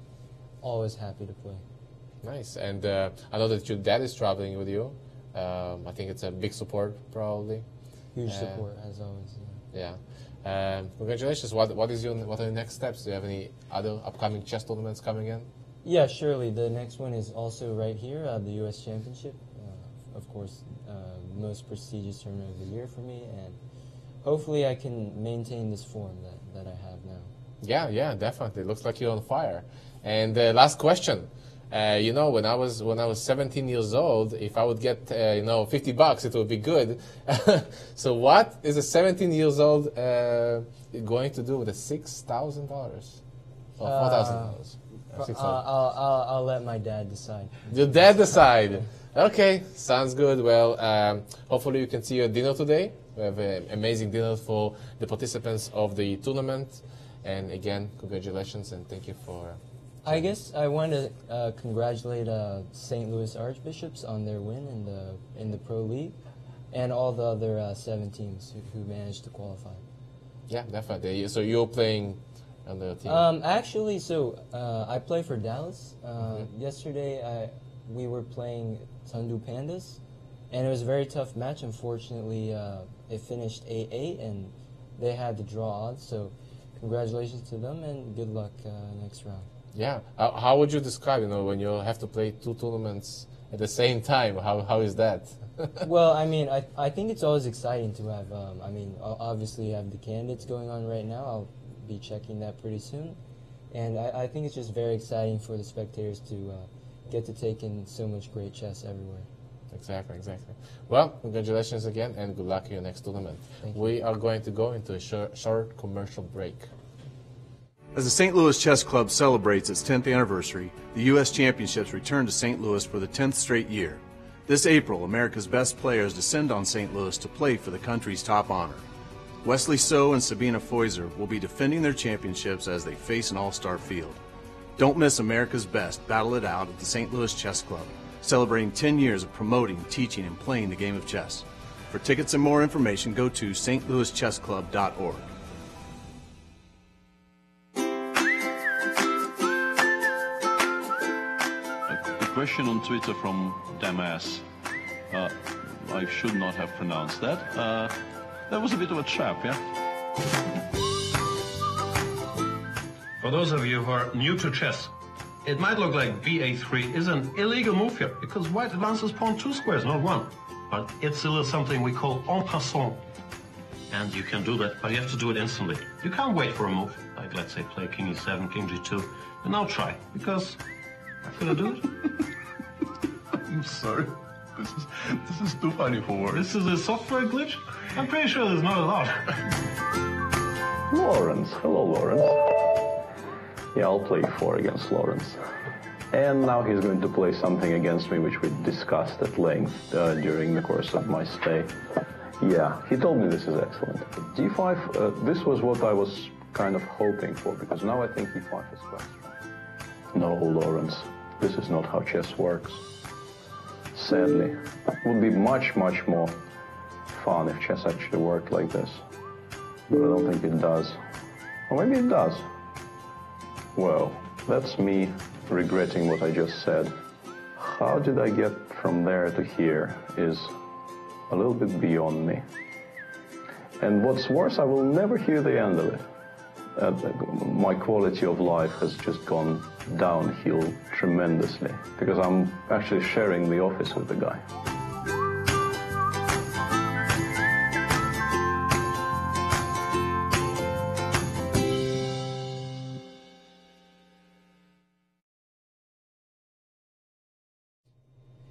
always happy to play. Nice. And I know that your dad is traveling with you. I think it's a big support, probably. Huge support, as always. Yeah. Congratulations. What are the next steps? Do you have any other upcoming chess tournaments coming in? Yeah, surely. The next one is also right here, the U.S. Championship. Of course, most prestigious tournament of the year for me, and hopefully I can maintain this form that I have now. Yeah, definitely. It looks like you're on fire. And last question. When I was 17 years old, if I would get $50, it would be good. So what is a 17 years old going to do with the $6,000 or $4,000? I'll let my dad decide. Your dad decide. Okay, sounds good. Well, hopefully you can see your dinner today. We have an amazing dinner for the participants of the tournament. And again, congratulations and thank you for... I guess I want to congratulate St. Louis Archbishops on their win in the Pro League, and all the other 7 teams who managed to qualify. Yeah, definitely. So you're playing on the team? Actually, I play for Dallas. Yesterday, we were playing Tundu Pandas, and it was a very tough match. Unfortunately, it finished 8-8, and they had the draw odds. So, congratulations to them, and good luck next round. Yeah. How would you describe, when you have to play 2 tournaments at the same time? How is that? Well, I mean, I think it's always exciting to have, obviously you have the candidates going on right now. I'll be checking that pretty soon. And I think it's just very exciting for the spectators to get to take in so much great chess everywhere. Exactly. Well, congratulations again, and good luck in your next tournament. We are going to go into a short commercial break. As the St. Louis Chess Club celebrates its 10th anniversary, the U.S. Championships return to St. Louis for the 10th straight year. This April, America's best players descend on St. Louis to play for the country's top honor. Wesley So and Sabina Feuser will be defending their championships as they face an all-star field. Don't miss America's best battle it out at the St. Louis Chess Club, celebrating 10 years of promoting, teaching, and playing the game of chess. For tickets and more information, go to stlouischessclub.org. Question on Twitter from Damas. I should not have pronounced that. That was a bit of a trap, yeah? For those of you who are new to chess, it might look like ba3 is an illegal move here, because white advances pawn 2 squares, not 1. But it's still something we call en passant. And you can do that, but you have to do it instantly. You can't wait for a move, like let's say play king e7, king g2, and now try, because... Could I do it? I'm sorry. This is too funny for words. This is a software glitch? I'm pretty sure there's not allowed. Lawrence. Hello, Lawrence. Yeah, I'll play 4 against Lawrence. And now he's going to play something against me which we discussed at length during the course of my stay. Yeah, he told me this is excellent. d5, this was what I was kind of hoping for, because now I think e5 is quite strong. No, Lawrence, this is not how chess works. Sadly, it would be much, much more fun if chess actually worked like this. But I don't think it does. Or maybe it does. Well, that's me regretting what I just said. How did I get from there to here is a little bit beyond me. And what's worse, I will never hear the end of it. My quality of life has just gone downhill tremendously because I'm actually sharing the office with the guy.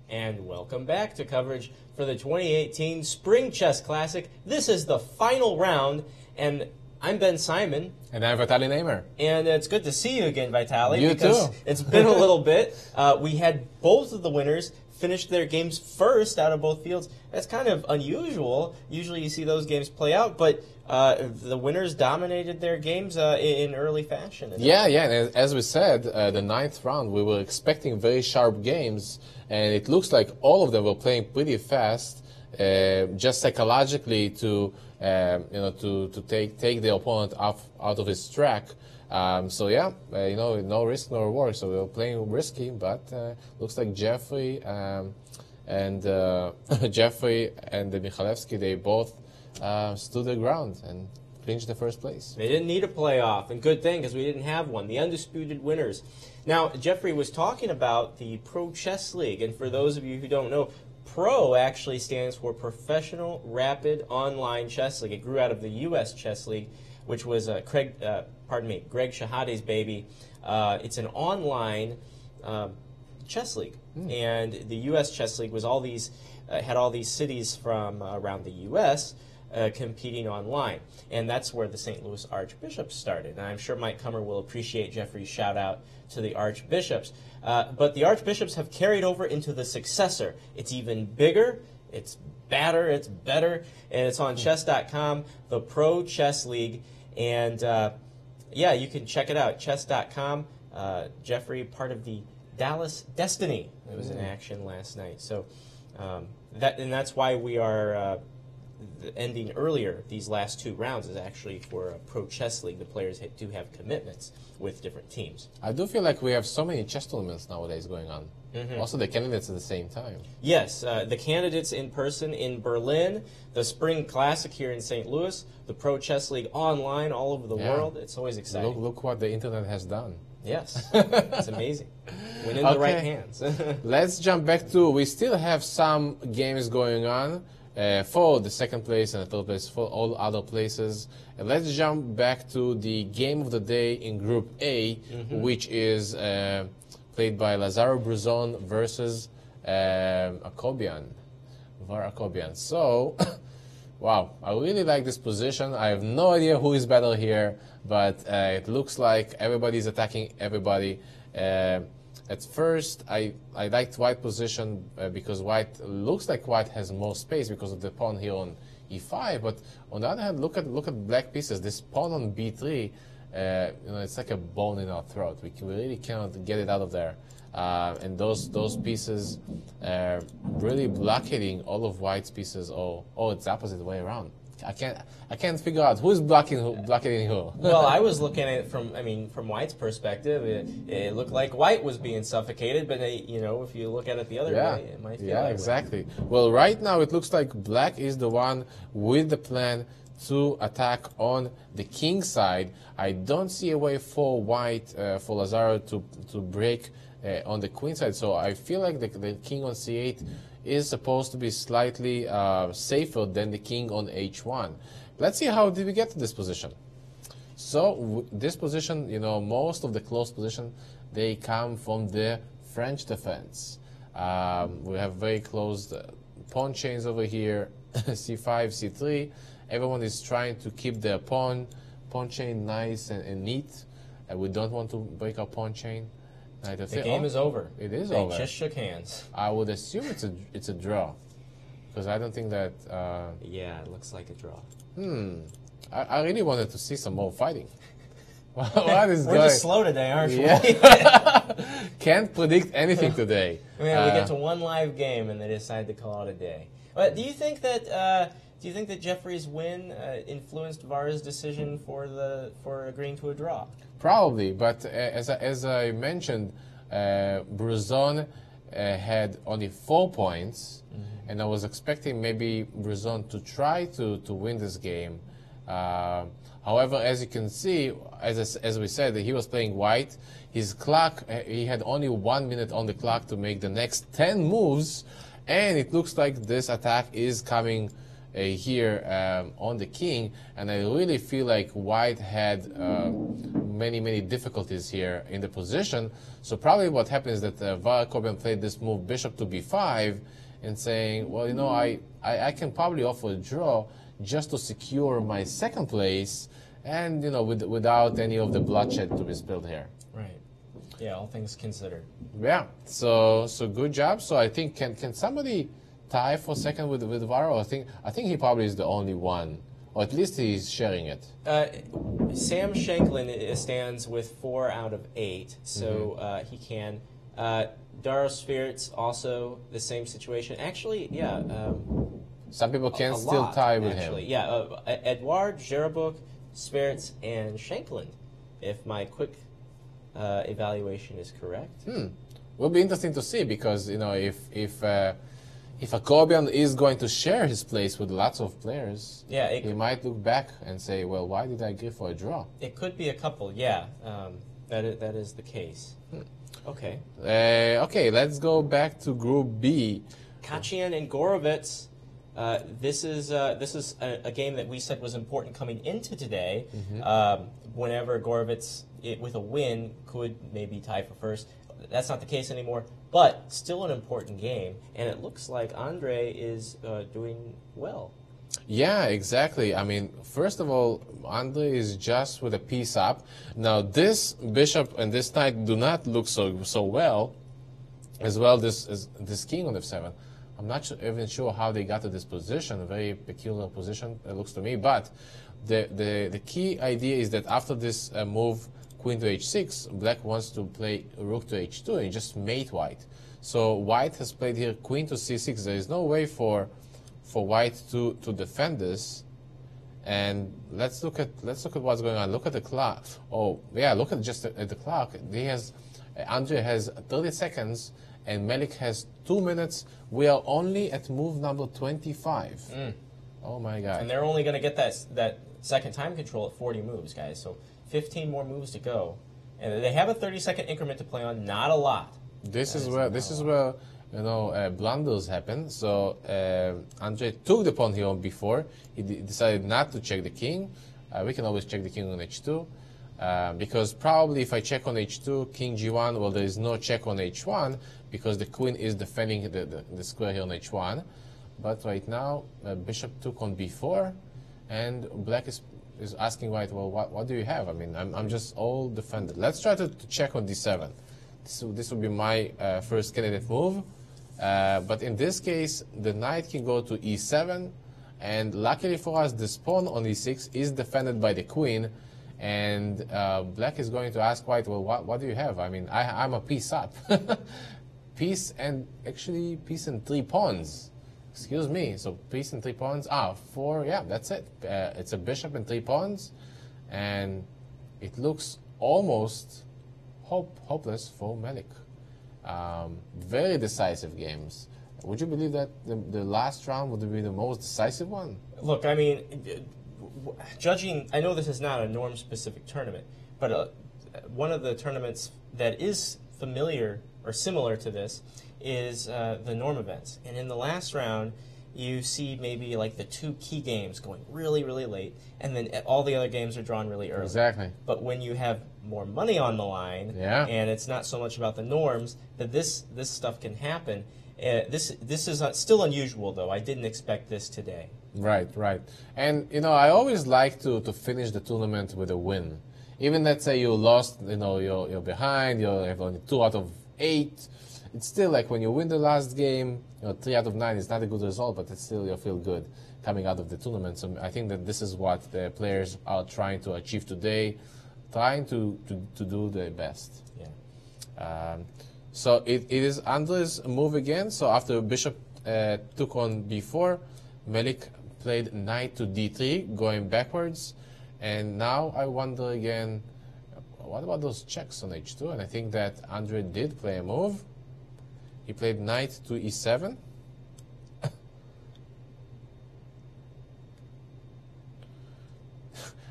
And welcome back to coverage for the 2018 Spring Chess Classic. This is the final round, and I'm Ben Simon. And I'm Vitaly Neimer. And it's good to see you again, Vitaly. You because too. It's been a little bit. We had both of the winners finish their games first out of both fields. That's kind of unusual. Usually you see those games play out, but the winners dominated their games in early fashion. Yeah. And as we said, the 9th round, we were expecting very sharp games, and it looks like all of them were playing pretty fast, just psychologically to take the opponent out of his track. No risk, no reward. So we were playing risky, but looks like Jeffrey and Michalewski, they both stood their ground and clinched the first place. They didn't need a playoff, and good thing because we didn't have one. The undisputed winners. Now, Jeffrey was talking about the Pro Chess League, and for those of you who don't know, Pro actually stands for Professional Rapid Online Chess League. It grew out of the U.S. Chess League, which was Greg Shahade's baby. It's an online chess league, and the U.S. Chess League was had all these cities from around the U.S. Competing online, and that's where the St. Louis Archbishops started. And I'm sure Mike Kummer will appreciate Jeffrey's shout out to the Archbishops. But the Archbishops have carried over into the successor. It's even bigger, It's badder, it's better, and it's on chess.com, the Pro Chess League. And, yeah, you can check it out, chess.com. Jeffrey, part of the Dallas Destiny. It was in action last night. So that's why we are ending earlier. These last 2 rounds is actually for a Pro Chess League. The players do have commitments with different teams. I do feel like we have so many chess tournaments nowadays going on. Also the candidates at the same time. Yes, the candidates in person in Berlin, the Spring Classic here in St. Louis, the Pro Chess League online all over the world. It's always exciting. Look what the internet has done. Yes, it's amazing. When in the right hands. Let's jump back to, we still have some games going on for the second place and the third place, for all other places. And let's jump back to the game of the day in Group A, which is played by Lazaro Bruzon versus Akobian. So, wow, I really like this position. I have no idea who is better here, but it looks like everybody's attacking everybody. At first, I liked white position because white looks like white has more space because of the pawn here on e5. But on the other hand, look at black pieces. This pawn on b3, it's like a bone in our throat. We really cannot get it out of there. And those pieces really blockading all of white's pieces. Oh, it's the opposite way around. I can't figure out who's blockading who. Well, I was looking at it from white's perspective. It looked like white was being suffocated, but if you look at it the other way, it might feel like exactly. Well, right now it looks like black is the one with the plan to attack on the king side. I don't see a way for white, for Lazaro to break on the queen side. So I feel like the king on c8 is supposed to be slightly safer than the king on h1. Let's see how did we get to this position. So this position, most of the close position, they come from the French defense. We have very closed pawn chains over here, c5, c3. Everyone is trying to keep their pawn chain nice and neat. We don't want to break our pawn chain. The game is over. It is they over. Just shook hands. I would assume it's a draw, because I don't think that. Yeah, it looks like a draw. I really wanted to see some more fighting. What is We're just slow today, aren't we? Can't predict anything today. We get to one live game and they decide to call it a day. But do you think that Jeffrey's win influenced Vara's decision for agreeing to a draw? Probably, but as I mentioned, Bruzon had only 4 points, and I was expecting maybe Bruzon to try to win this game. However, as you can see, as we said, he was playing white. His clock, he had only 1 minute on the clock to make the next 10 moves, and it looks like this attack is coming here on the king, and I really feel like white had many difficulties here in the position. So probably what happened is that Vara Kobian played this move bishop to b5 and saying, well, I can probably offer a draw just to secure my second place, and without any of the bloodshed to be spilled here. Right. Yeah, all things considered. Yeah. So good job. So I think can somebody tie for second with Vara? I think he probably is the only one, or at least he's sharing it. Sam Shanklin stands with 4 out of 8, so he can. Daro Svirts also the same situation. Actually, yeah. Some people can still tie with him. Yeah, Edouard, Gerabuk, Svirts, and Shanklin, if my quick evaluation is correct. Will be interesting to see, because if Akobian is going to share his place with lots of players, he might look back and say, well, why did I agree for a draw? It could be a couple, yeah. That is the case. Okay. Okay, let's go back to Group B. Kachin and Gorovets. This is a game that we said was important coming into today. Whenever Gorovets, with a win, could maybe tie for first. That's not the case anymore, but still an important game, and it looks like Andre is doing well. Yeah, exactly. I mean, first of all, Andre is just with a piece up. Now, this bishop and this knight do not look so well. As well, this king on f7. I'm not even sure how they got to this position, a very peculiar position, it looks to me. But the key idea is that after this move, queen to h6, black wants to play rook to h2 and just mate white. So white has played here queen to c6. There is no way for white to defend this. And let's look at what's going on. Look at the clock. Oh yeah, look at at the clock. Andrei has 30 seconds and Melik has 2 minutes. We are only at move number 25. Oh my God! And they're only going to get that second time control at 40 moves, guys. So 15 more moves to go, and they have a 30-second increment to play on. Not a lot. This is where blunders happen. So Andrei took the pawn here on b4. He decided not to check the king. We can always check the king on h2. Because probably if I check on h2, king g1, well, there is no check on h1 because the queen is defending the square here on h1. But right now, bishop took on b4, and black is asking white, well, what do you have? I mean, I'm just all defended. Let's try to check on d7. This would be my first candidate move. But in this case, the knight can go to e7, and luckily for us, this pawn on e6 is defended by the queen. And black is going to ask white, well, what do you have? I mean, I'm a piece up. Piece and 3 pawns. Excuse me. So piece and 3 pawns. 4. Yeah, that's it. It's a bishop and 3 pawns, and it looks almost hopeless for Melik. Very decisive games. Would you believe that the last round would be the most decisive one? Look, I mean, judging, I know this is not a norm-specific tournament, but one of the tournaments that is familiar or similar to this is the norm events. And in the last round, you see maybe like the 2 key games going really, really late, and then all the other games are drawn really early. Exactly. But when you have more money on the line, and it's not so much about the norms, that this stuff can happen. This is still unusual, though. I didn't expect this today. Right. And, I always like to finish the tournament with a win. Even let's say you lost, you're behind, you have only 2 out of 8. It's still like when you win the last game, 3 out of 9 is not a good result, but it's still you feel good coming out of the tournament. So I think that this is what the players are trying to achieve today, trying to do their best. Yeah. So it is Andrei's move again. So after bishop took on b4, Melik played knight to d3, going backwards. And now I wonder again, what about those checks on h2? And I think that Andrei did play a move. He played knight to e7.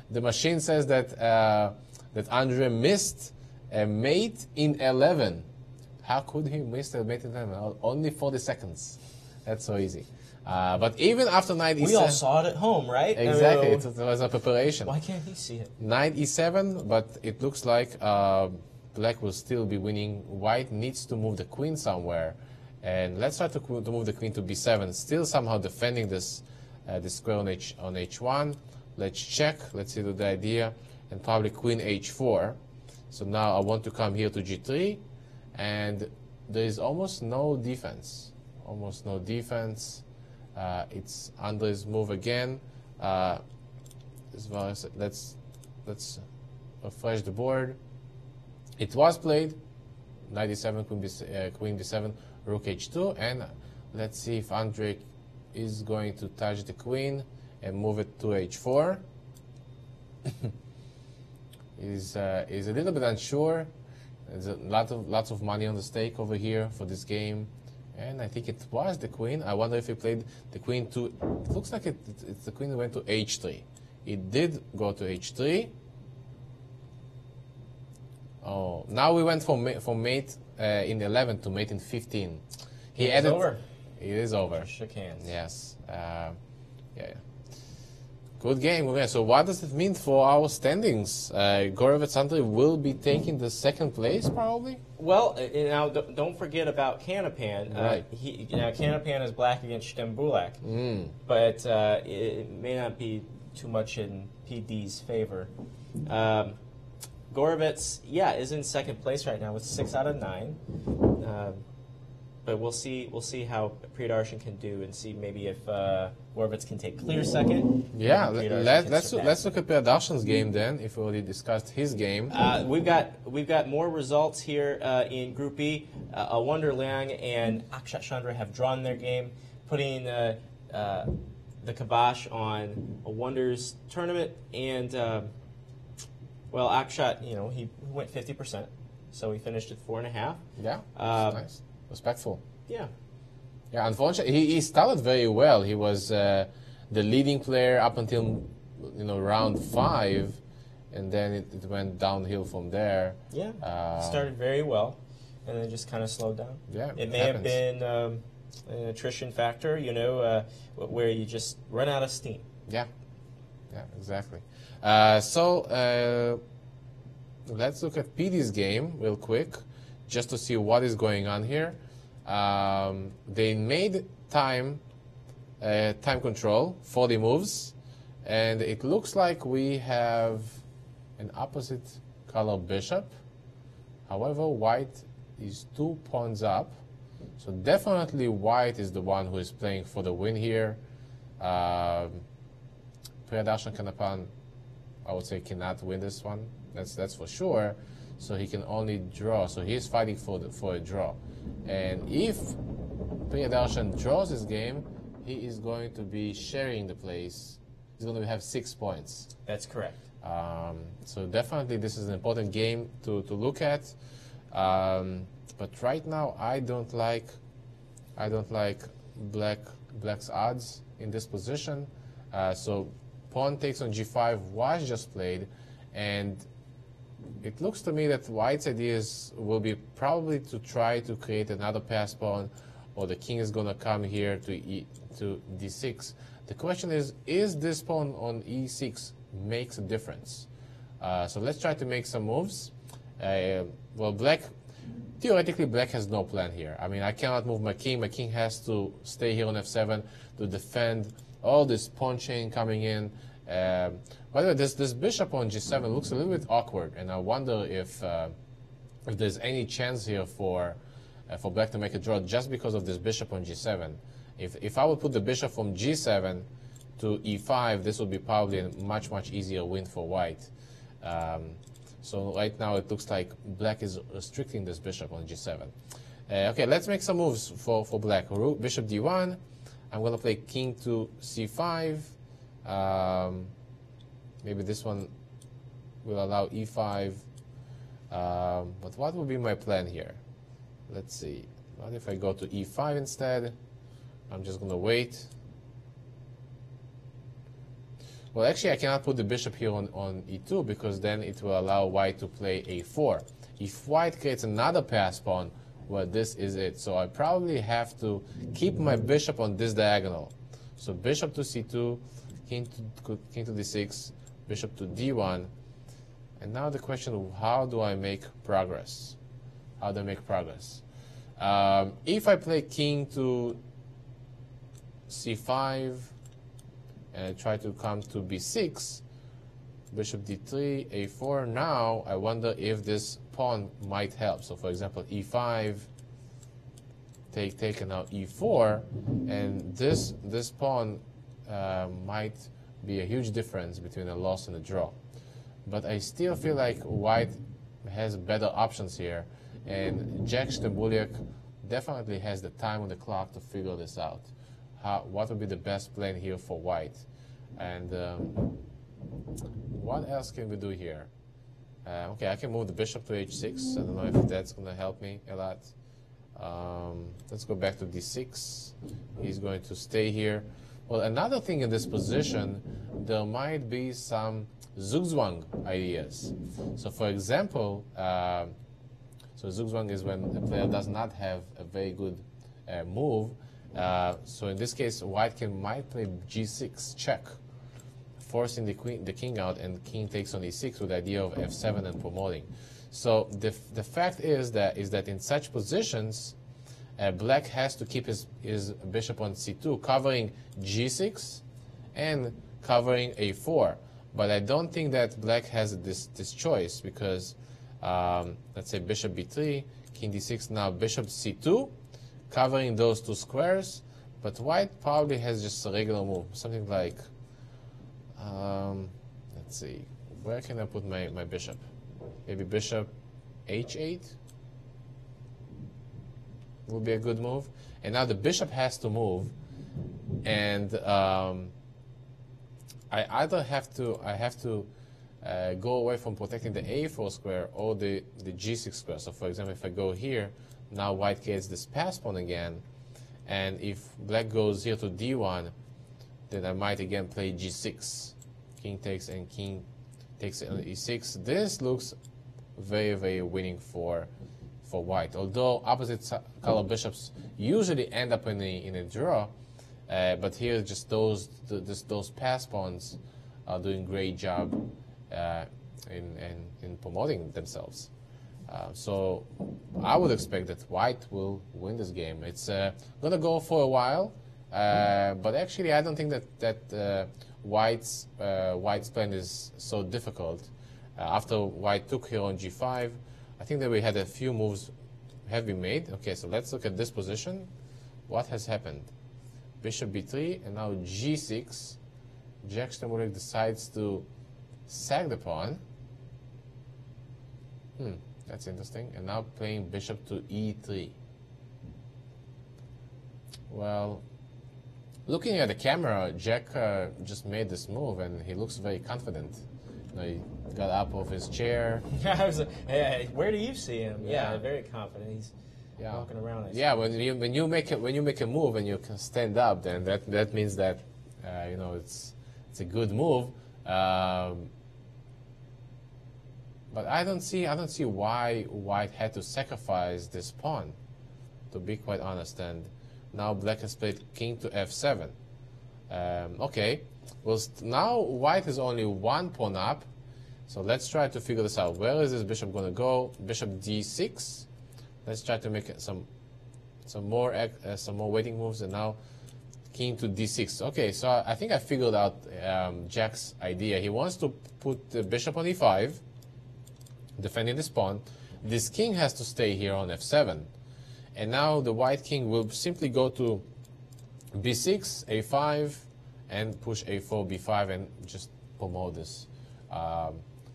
The machine says that Andrei missed a mate in 11. How could he miss a mate in 11? Only 40 seconds. That's so easy. But even after knight e7... We all saw it at home, right? Exactly. It was a preparation. Why can't he see it? Knight e7, but it looks like black will still be winning. White needs to move the queen somewhere. And let's try to move the queen to b7. Still somehow defending this square on h1. Let's check. Let's see the idea. And probably queen h4. So now I want to come here to g3. And there is almost no defense. Almost no defense. It's Andrei's move again. As well as let's refresh the board. It was played. Knight e7, queen b7, rook h2, and let's see if Andrei is going to touch the queen and move it to h4. He's a little bit unsure. There's lots of money on the stake over here for this game. And I think it was the queen. I wonder if he played the queen to... It looks like it's the queen went to h3. It did go to h3. Oh, now we went from mate in 11 to mate in 15. It's over. It is over. Shook hands. Yes. Yeah. Good game. Okay, so what does it mean for our standings? Gorovets Andrei will be taking the second place, probably? Well, now don't forget about Canapan. Right. Canapan is black against Stembulak, but it may not be too much in PD's favor. Gorovets, is in second place right now with 6 out of 9. but we'll see how Priyadarshyan can do, and see maybe if Horvitz can take clear second. Yeah, maybe Priyadarshyan can surpass. let's look at Priyadarshyan's game then. If we already discussed his game, we've got more results here in Group E. Wonder Liang and Akshat Chandra have drawn their game, putting the kibosh on a Wonders tournament. And well, Akshat, he went 50%, so he finished at 4.5. Yeah, that's nice, respectful. Yeah. Yeah, unfortunately, he started very well. He was the leading player up until round 5, and then it went downhill from there. Yeah, started very well, and then just kind of slowed down. Yeah, it may have been an attrition factor, where you just run out of steam. Yeah, exactly. So let's look at PD's game real quick, just to see what is going on here. They made time control, 40 moves, and it looks like we have an opposite color bishop. However, white is 2 pawns up, so definitely white is the one who is playing for the win here. Priyadarshyan Kanapan, I would say, cannot win this one. That's for sure. So he can only draw. So he is fighting for a draw. And if Priyadarshyan draws his game, he is going to be sharing the place. He's going to have 6 points. That's correct. So definitely this is an important game to look at. But right now I don't like black's odds in this position. So pawn takes on g5 was just played, and it looks to me that white's ideas will be probably to try to create another pass pawn, or the king is going to come here to d6. The question is this pawn on e6 makes a difference? So let's try to make some moves. Well, theoretically, black has no plan here. I mean, I cannot move my king. My king has to stay here on f7 to defend all this pawn chain coming in. By the way, this bishop on g7 looks a little bit awkward, and I wonder if there's any chance here for black to make a draw just because of this bishop on g7. If I would put the bishop from g7 to e5, this would be probably a much easier win for white. So right now it looks like black is restricting this bishop on g7. Okay, let's make some moves for black. Bishop d1. I'm going to play king to c5. Maybe this one will allow e5. But what would be my plan here? Let's see. What if I go to e5 instead? I'm just going to wait. Well, actually, I cannot put the bishop here on e2 because then it will allow white to play a4. If white creates another pass pawn, well, this is it. So I probably have to keep my bishop on this diagonal. So bishop to c2, king to d6, bishop to d1. And now the question of how do I make progress? How do I make progress? If I play king to c5, and I try to come to b6, bishop d3, a4. Now I wonder if this pawn might help. So for example, e5, take, and now e4, and this pawn might be a huge difference between a loss and a draw. But I still feel like white has better options here, and Jack Stembuliak definitely has the time on the clock to figure this out. What would be the best plan here for white? And what else can we do here? Okay, I can move the bishop to h6. I don't know if that's going to help me a lot. Let's go back to d6. He's going to stay here. Well, another thing in this position, there might be some zugzwang ideas. So for example, so zugzwang is when a player does not have a very good move. So in this case, white might play g6 check, forcing the king out, and king takes on e6 with the idea of f7 and promoting. So the fact is that in such positions, black has to keep his bishop on c2, covering g6 and covering a4. But I don't think that black has this choice because let's say bishop b3, king d6, now bishop c2, covering those two squares, but white probably has just a regular move, something like, let's see, where can I put my bishop? Maybe bishop h8 will be a good move. And now the bishop has to move, and I either have to go away from protecting the a4 square or the g6 square. So for example, if I go here, now white gets this pass pawn again, and if black goes here to d1, then I might again play g6. King takes and king takes on e6. This looks very, very winning for white. Although opposite color bishops usually end up in a draw, but here just those pass pawns are doing great job in promoting themselves. So I would expect that white will win this game. It's gonna go for a while, but actually I don't think that white's plan is so difficult. After white took here on g5, I think that we had a few moves have been made. Okay, so let's look at this position. What has happened? Bishop b3 and now g6. Jack Stamulek decides to sack the pawn. That's interesting. And now playing bishop to e3. Well, looking at the camera, Jack just made this move and he looks very confident. You know, he got up off his chair. I was like, hey, where do you see him? Yeah. Yeah, very confident. He's walking around. Yeah, when you make a move and you can stand up, then that means that you know it's a good move. But I don't see why white had to sacrifice this pawn, to be quite honest. And now black has played king to f7. Okay, well now white is only one pawn up, so let's try to figure this out. Where is this bishop going to go? Bishop d6. Let's try to make some more waiting moves, and now king to d6. Okay, so I think I figured out Jack's idea. He wants to put the bishop on e5, defending this pawn. This king has to stay here on f7, and now the white king will simply go to b6, a5, and push a4, b5, and just promote this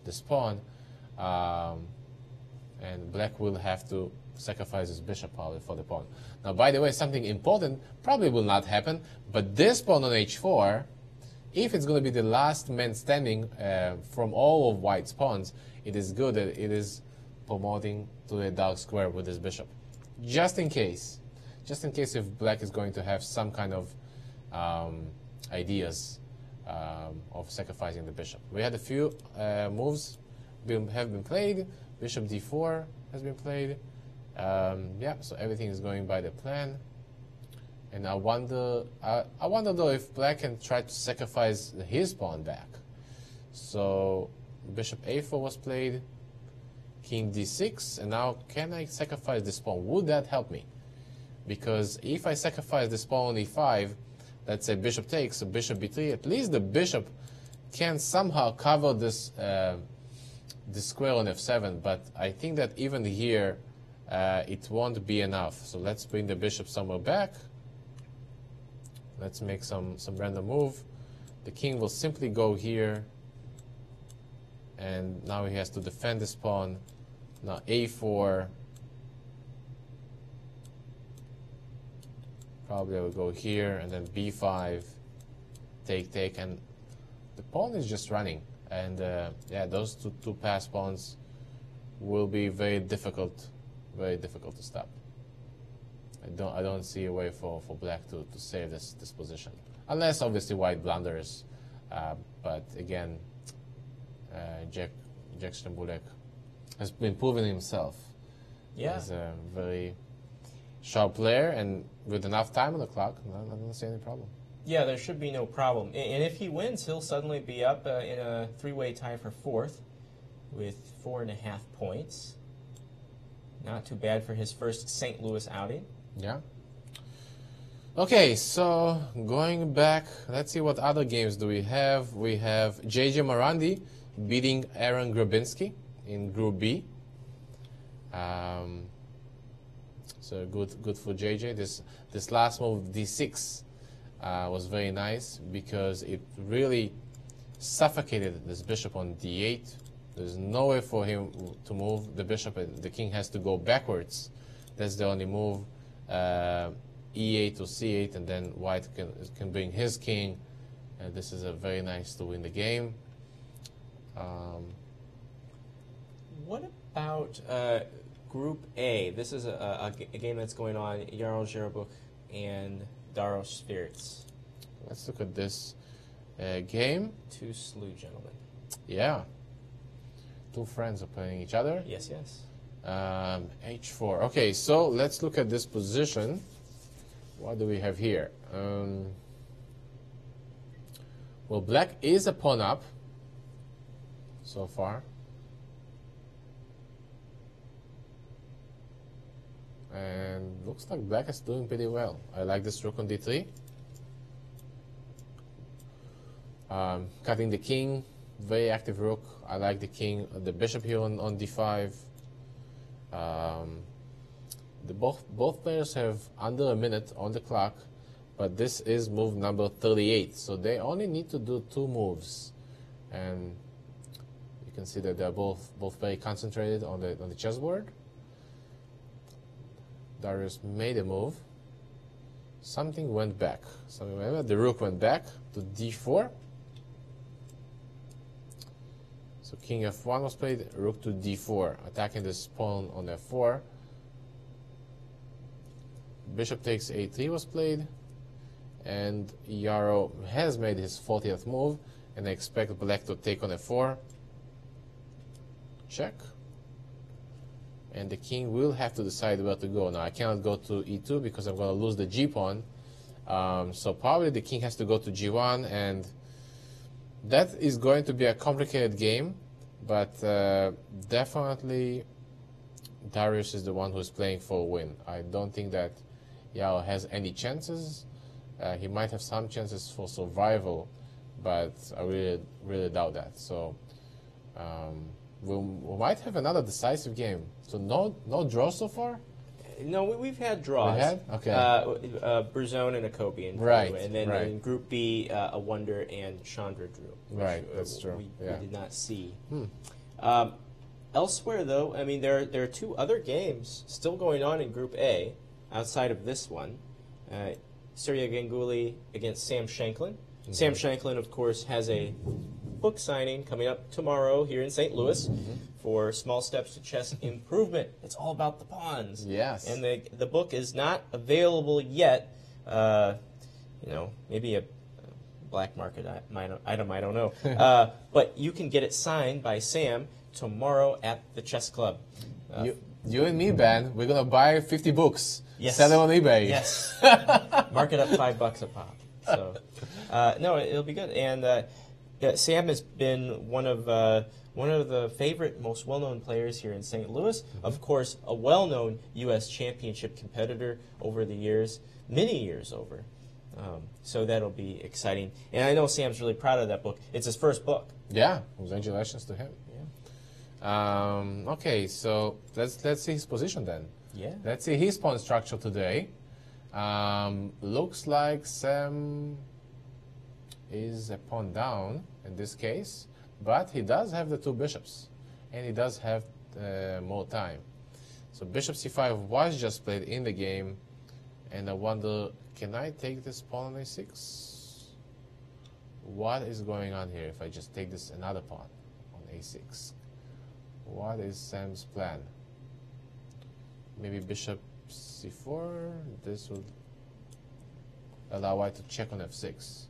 this pawn. And black will have to sacrifice his bishop probably for the pawn. Now, by the way, something important probably will not happen, but this pawn on h4, if it's going to be the last man standing from all of white's pawns, it is good that it is promoting to a dark square with this bishop. Just in case if black is going to have some kind of ideas of sacrificing the bishop. We had a few moves have been played. Bishop d4 has been played. Yeah, so everything is going by the plan. And I wonder though if black can try to sacrifice his pawn back. So bishop a4 was played, king d6, and now can I sacrifice this pawn? Would that help me? Because if I sacrifice this pawn on e5, let's say bishop takes, so bishop b3, at least the bishop can somehow cover this the square on f7, but I think that even here it won't be enough. So let's bring the bishop somewhere back. Let's make some random move. The king will simply go here, and now he has to defend this pawn. Now a4. Probably I will go here, and then b5, take, and the pawn is just running. And yeah, those two pass pawns will be very difficult to stop. I don't see a way for black to save this position, unless obviously white blunders. But again, Jack Stamulek has been proving himself as a very sharp player, and with enough time on the clock, I don't see any problem. Yeah, there should be no problem. And if he wins, he'll suddenly be up in a three-way tie for fourth with 4.5 points. Not too bad for his first St. Louis outing. Yeah. Okay, so going back, let's see what other games do we have. We have J.J. Morandi beating Aaron Grabinski in Group B. So good for JJ. This last move, d6, was very nice because it really suffocated this bishop on d8. There's no way for him to move the bishop. The king has to go backwards. That's the only move. E8 to c8, and then white can bring his king. This is a very nice to win the game. What about Group A? This is a game that's going on. Jarl Zerabuk and Daros Spirits. Let's look at this game. Two slew gentlemen. Yeah. Two friends are playing each other. Yes, yes. H4. Okay, so let's look at this position. What do we have here? Well, black is a pawn up so far. And looks like black is doing pretty well. I like this rook on d3. Cutting the king, very active rook. I like the king, the bishop here on d5. Both players have under a minute on the clock, but this is move number 38, so they only need to do 2 moves, and you can see that they're both very concentrated on the chessboard. Darius made a move. Something went back. So remember, the rook went back to d4. So king f1 was played, rook to d4, attacking this pawn on f4. Bishop takes a3 was played, and Yaro has made his 40th move, and I expect black to take on f4. Check. And the king will have to decide where to go. Now I cannot go to e2 because I'm going to lose the g-pawn. So probably the king has to go to g1, and that is going to be a complicated game, but definitely Darius is the one who is playing for a win. I don't think that Yao has any chances. He might have some chances for survival, but I really doubt that. So we might have another decisive game. So no draw so far? No, we've had draws. We had? Okay. Berzone and Akobian. Right. And then right. in Group B, a Wonder and Chandra drew. Right, that's true. We did not see. Elsewhere, though, I mean, there are 2 other games still going on in Group A outside of this one. Surya Ganguly against Sam Shanklin. Mm-hmm. Sam Shanklin, of course, has a book signing coming up tomorrow here in St. Louis for Small Steps to Chess Improvement. It's all about the pawns. Yes. And the book is not available yet. Maybe a black market item, I don't know. But you can get it signed by Sam tomorrow at the Chess Club. You and me, Ben, we're going to buy 50 books. Yes. Sell them on eBay. Yes. Mark it up $5 a pop. So, no, it'll be good. And Sam has been one of the favorite, most well-known players here in St. Louis. Of course, a well-known U.S. championship competitor over the years, many years over. So that'll be exciting. And I know Sam's really proud of that book. It's his first book. Yeah, congratulations to him. Yeah. Okay, so let's see his position then. Yeah. Let's see his pawn structure today. Looks like Sam is a pawn down in this case, but he does have the 2 bishops, and he does have more time. So bishop c5 was just played in the game, and I wonder, can I take this pawn on a6? What is going on here if I just take this another pawn on a6? What is Sam's plan? Maybe bishop c4. This would allow white to check on f6.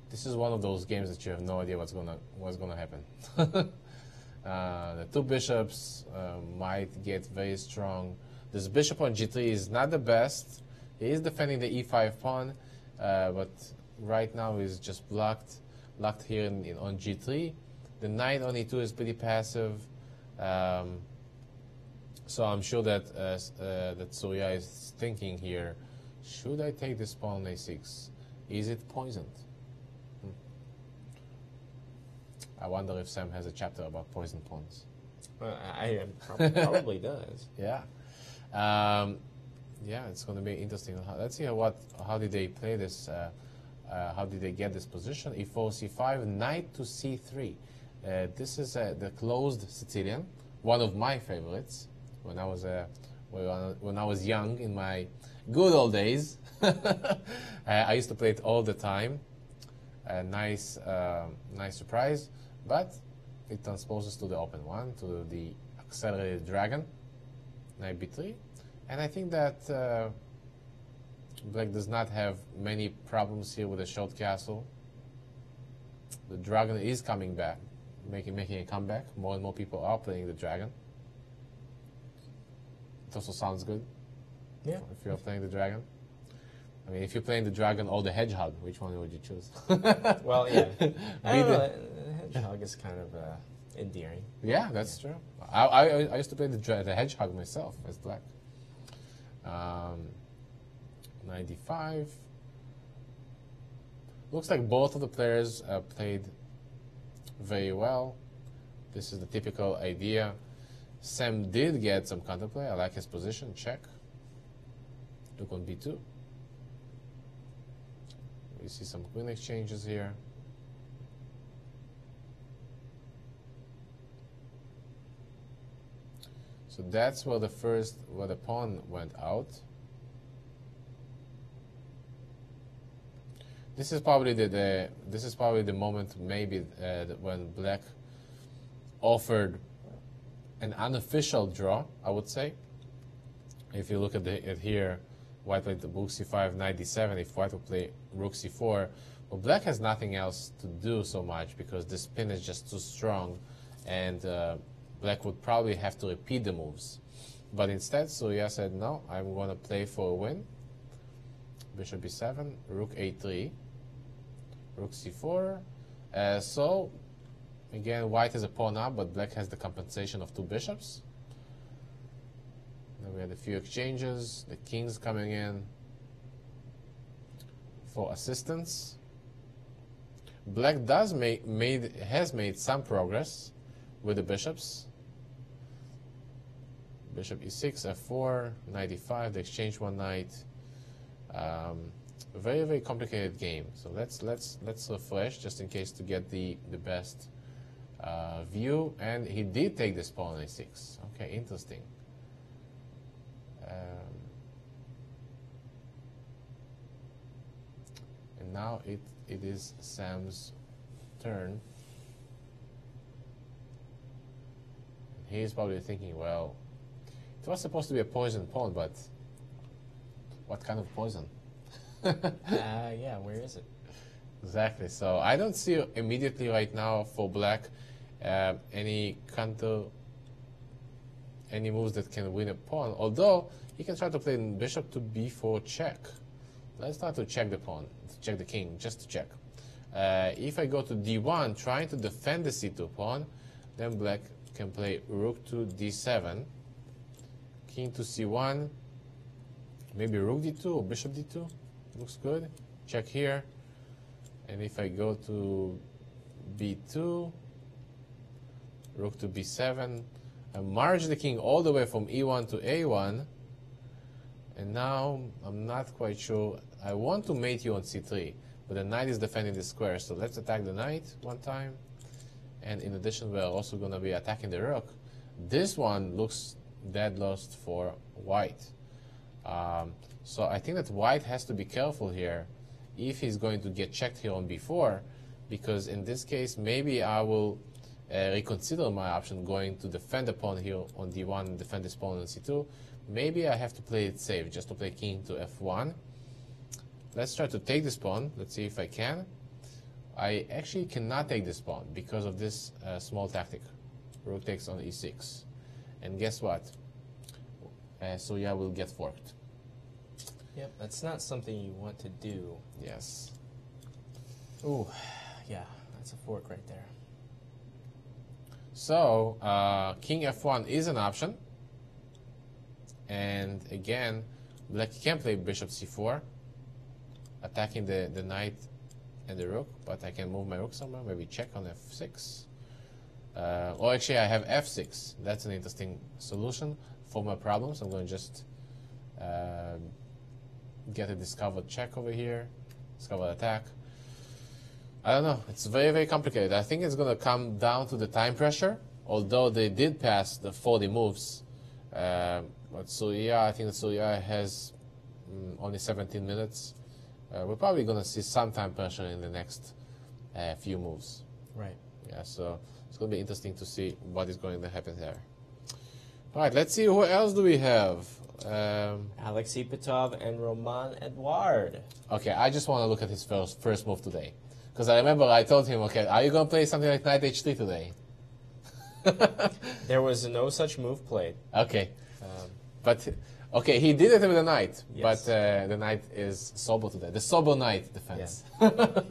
This is one of those games that you have no idea what's gonna happen. The 2 bishops might get very strong. This bishop on g3 is not the best. He is defending the e5 pawn, but right now he's just locked here on g3. The knight on e2 is pretty passive, so I'm sure that that Surya is thinking here: should I take this pawn on a6? Is it poisoned? I wonder if Sam has a chapter about poisoned pawns. Probably does. Yeah. Yeah, it's going to be interesting. Let's see how did they play this. How did they get this position? E4, C5, knight to C3. This is the closed Sicilian, one of my favorites when I was young in my good old days. I used to play it all the time. Nice surprise, but it transposes to the open one, to the accelerated dragon, knight b3, and I think that Black does not have many problems here with the short castle. The dragon is coming back, making a comeback. More and more people are playing the dragon. It also sounds good. Yeah. If you're playing the dragon. I mean, if you're playing the dragon or the hedgehog, which one would you choose? Well, yeah. I don't know. The hedgehog is kind of endearing. Yeah, that's true. I used to play the hedgehog myself as Black. 95. Looks like both of the players played very well. This is the typical idea. Sam did get some counterplay. I like his position. Check. Took on b2. We see some queen exchanges here. So that's where the pawn went out. This is probably the moment maybe when Black offered an unofficial draw, I would say. If you look at here, White played the rook c5, knight d7. If White would play rook c4, well, Black has nothing else to do so much because this pin is just too strong, and Black would probably have to repeat the moves. But instead, Surya said, no, I'm going to play for a win. Bishop b7, rook a3, rook c4. So, again, White has a pawn up, but Black has the compensation of two bishops. Then we had a few exchanges, the kings coming in for assistance. Black has made some progress with the bishops. Bishop e6, f4, knight e5, they exchange one knight. Very, very complicated game. So let's refresh just in case to get the best view. And he did take this pawn on a6. Okay, interesting. And now it is Sam's turn. He's probably thinking, well, it was supposed to be a poison pawn, but what kind of poison? Yeah, where is it? Exactly. So I don't see immediately right now for Black any moves that can win a pawn. Although he can try to play bishop to b4 check. Let's try to check the pawn, to check the king, just to check. If I go to d1, trying to defend the c2 pawn, then Black can play rook to d7, king to c1, maybe rook d2 or bishop d2. Looks good. Check here. And if I go to b2, rook to b7, I merge the king all the way from e1 to a1, and now I'm not quite sure. I want to mate you on c3, but the knight is defending the square, so let's attack the knight one time. And in addition, we're also going to be attacking the rook. This one looks dead lost for White. So I think that White has to be careful here if he's going to get checked here on b4, because in this case, maybe I will reconsider my option going to defend the pawn here on d1 and defend this pawn on c2. Maybe I have to play it safe, just to play king to f1. Let's try to take this pawn. Let's see if I can. I actually cannot take this pawn because of this small tactic. Rook takes on e6. And guess what? Surya will get forked. Yep, that's not something you want to do. Yes. Ooh, yeah, that's a fork right there. So, king f1 is an option. And again, Black can play bishop c4, attacking the knight and the rook, but I can move my rook somewhere, maybe check on f6. Or actually, I have f6. That's an interesting solution for my problems. I'm going to just get a discovered check over here, discovered attack. I don't know. It's very, very complicated. I think it's going to come down to the time pressure, although they did pass the 40 moves. But Surya, I think that Surya has only 17 minutes. We're probably going to see some time pressure in the next few moves. Right. Yeah, so it's going to be interesting to see what is going to happen there. All right, let's see who else do we have. Alexei Petov and Roman Edouard. Okay, I just want to look at his first move today. Because I remember I told him, okay, are you going to play something like Knight H3 today? There was no such move played. Okay. But, okay, he did it with the Knight. Yes. But the Knight is sober today. The sober Knight defense. Yeah.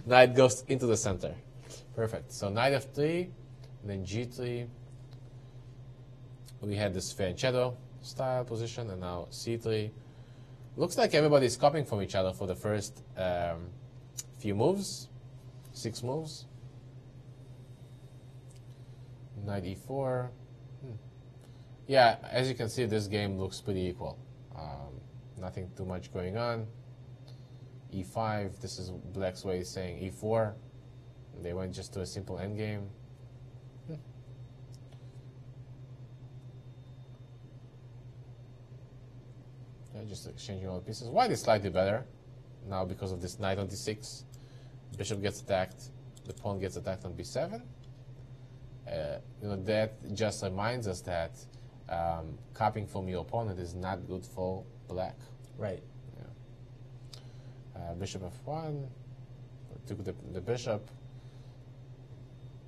Knight goes into the center. Perfect. So Knight F3, and then G3. We had this fianchetto style position, and now C3. Looks like everybody's copying from each other for the first few moves, 6 moves. Knight E4. Yeah, as you can see, this game looks pretty equal. Nothing too much going on. E5, this is Black's way of saying E4. They went just to a simple endgame. Yeah, just exchanging all the pieces. White is slightly better now because of this knight on d6. Bishop gets attacked. The pawn gets attacked on b7. That just reminds us that copying from your opponent is not good for black. Right. Yeah. Bishop f1. Took the bishop.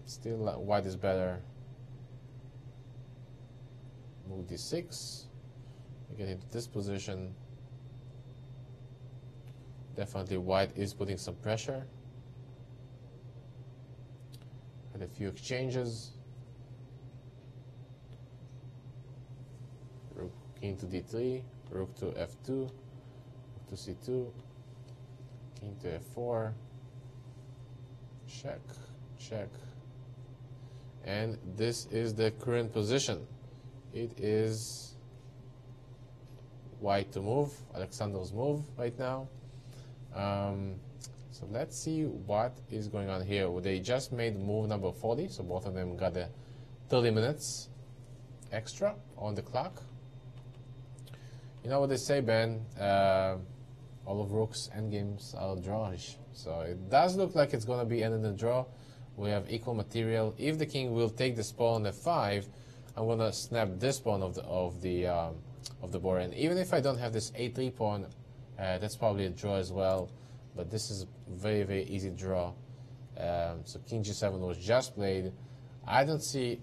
Still, white is better. Move d6. We get into this position. Definitely white is putting some pressure. Had a few exchanges. Rook king to d3, rook to f2, rook to c2, king to f4, check, check. And this is the current position. It is white to move, Alexander's move right now. So let's see what is going on here. They just made move number 40, so both of them got the 30 minutes extra on the clock. You know what they say, Ben? All of Rook's endgames are drawish. So it does look like it's going to be ended in a draw. We have equal material. If the king will take this pawn on f5, I'm going to snap this pawn of the board. And even if I don't have this a3 pawn, that's probably a draw as well. But this is a very, very easy draw. So king g7 was just played. I don't see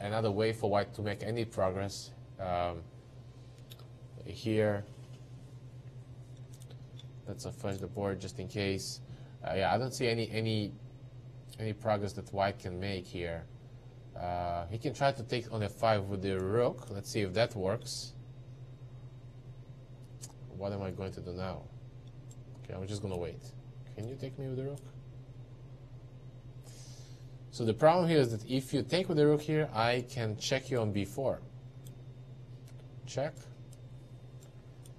another way for white to make any progress here. Let's refresh the board just in case. Yeah, I don't see any progress that white can make here. He can try to take on f5 with the rook. Let's see if that works. What am I going to do now? Okay, I'm just going to wait. Can you take me with the rook? So the problem here is that if you take with the rook here, I can check you on b4. Check.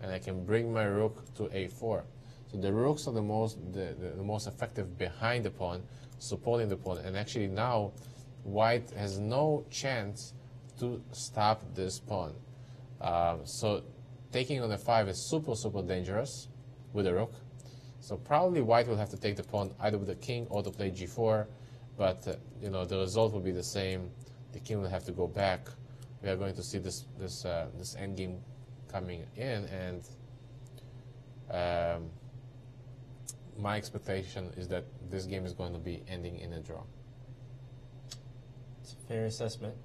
And I can bring my rook to a4. So the rooks are the most effective behind the pawn, supporting the pawn. And actually now, white has no chance to stop this pawn. So taking on f5 is super, super dangerous with the rook. So probably white will have to take the pawn either with the king or to play g4. But the result will be the same. The king will have to go back. We are going to see this endgame coming in, and my expectation is that this game is going to be ending in a draw. It's a fair assessment.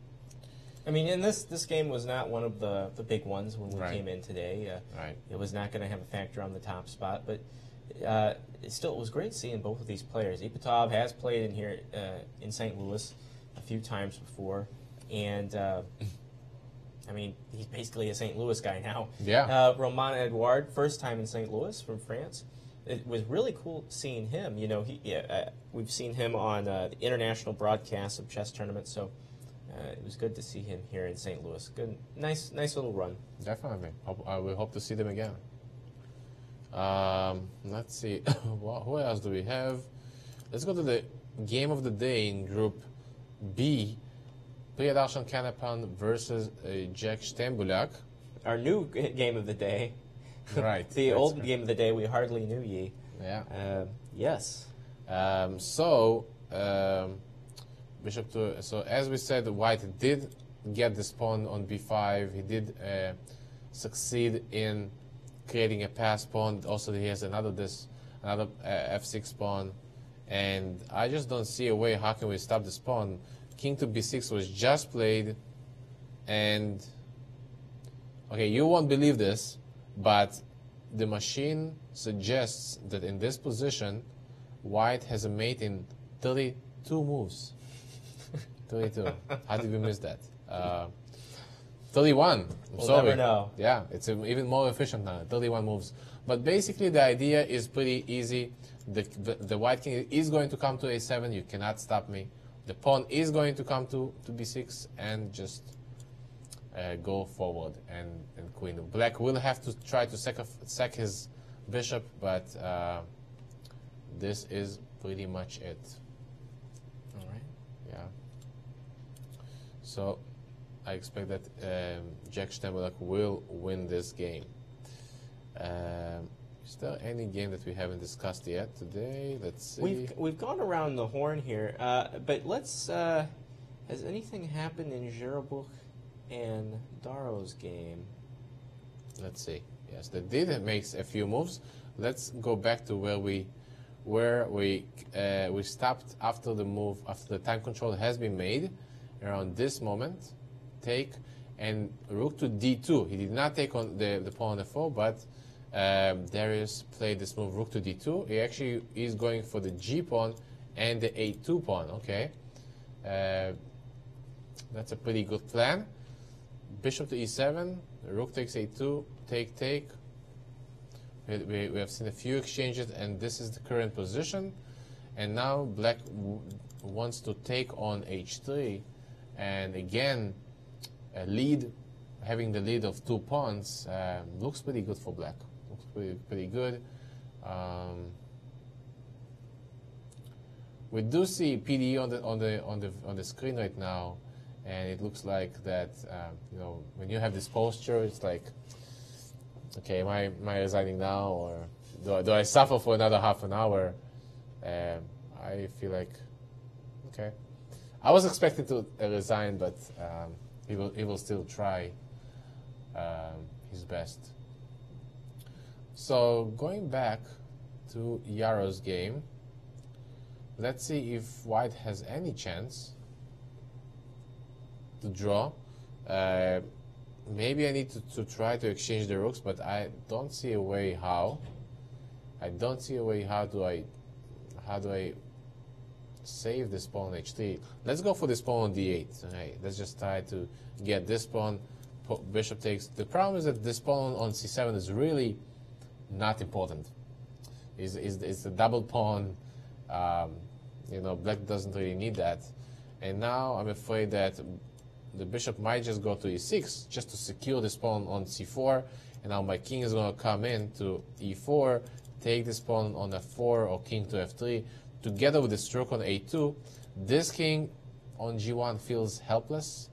I mean, and this game was not one of the big ones when we came in today. Right. It was not going to have a factor on the top spot, but it was great seeing both of these players. Ipatov has played in here in St. Louis a few times before, and I mean, he's basically a St. Louis guy now. Yeah. Roman Edouard, first time in St. Louis from France. it was really cool seeing him. You know, we've seen him on the international broadcasts of chess tournaments, so it was good to see him here in St. Louis. Good, nice little run. Definitely. We hope to see them again. Let's see. Who else do we have? Let's go to the game of the day in Group B. Priyadarshan Kanapan versus Jack Stembulak. Our new game of the day. Right. The old game of the day we hardly knew ye. Yeah. Yes. Bishop to. So as we said, White did get this pawn on b5. He did succeed in creating a pass pawn. Also, he has another f6 pawn, and I just don't see a way. How can we stop this pawn? King to b6 was just played, and okay, you won't believe this, but the machine suggests that in this position, White has a mate in 32 moves. 32. How did we miss that? 31. We'll never know. Yeah, it's even more efficient now. 31 moves. But basically, the idea is pretty easy. The White king is going to come to a7. You cannot stop me. The pawn is going to come to b6 and just go forward and queen. Black will have to try to sack his bishop, but this is pretty much it. All right. Yeah. So I expect that Jack Stembulak will win this game. Is there any game that we haven't discussed yet today? Let's see. We've gone around the horn here, but let's. Has anything happened in Jerebuch and Daro's game? Let's see. Yes, they did make a few moves. Let's go back to where we stopped after the move, after the time control has been made. Around this moment, take and rook to d2. He did not take on the pawn on f4, but Darius played this move, rook to d2. He actually is going for the g pawn and the a2 pawn. Okay, that's a pretty good plan. Bishop to e7, rook takes a2, take. We have seen a few exchanges, and this is the current position. And now Black wants to take on h3, and again, having the lead of 2 pawns looks pretty good for Black. Looks pretty good. We do see PD on the screen right now, and it looks like that when you have this posture, it's like, okay, am I resigning now, or do I suffer for another half an hour? I feel like, okay. I was expecting to resign, but he will still try his best. So going back to Yaro's game, let's see if White has any chance to draw. Maybe I need to try to exchange the rooks, but I don't see a way how. I don't see a way how do I save this pawn on h3. Let's go for this pawn on d8. Okay, let's just try to get this pawn. Bishop takes. The problem is that this pawn on c7 is really not important. It's a double pawn. Black doesn't really need that. And now I'm afraid that the bishop might just go to e6 just to secure this pawn on c4. And now my king is going to come in to e4, take this pawn on f4 or king to f3. Together with the stroke on a2, this king on g1 feels helpless,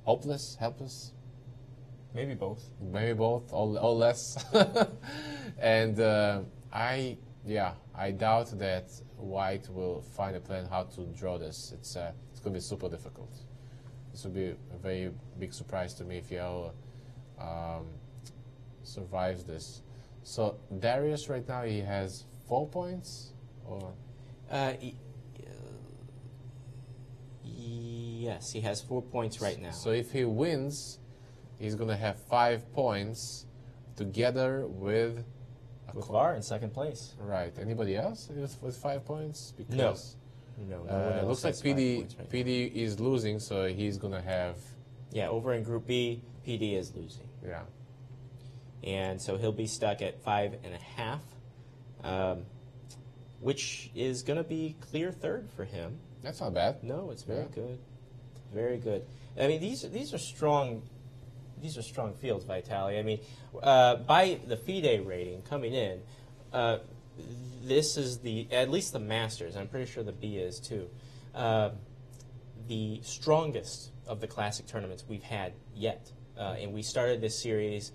hopeless, helpless. Maybe both. Maybe both, or less. And I doubt that White will find a plan how to draw this. It's going to be super difficult. This will be a very big surprise to me if Yao survives this. So Darius right now, he has 4 points, or? Yes, he has 4 points right now. So if he wins, he's going to have 5 points together with VAR in second place. Right. Anybody else with 5 points? Because no. It looks like PD is losing, so he's going to have... Yeah, over in Group B, PD is losing. Yeah. And so he'll be stuck at 5.5. which is going to be clear third for him. That's not bad. No, it's very good. Very good. I mean, these are strong. These are strong fields, Vitaly. I mean, by the FIDE rating coming in, this is at least the Masters. I'm pretty sure the B is too. The strongest of the classic tournaments we've had yet, and we started this series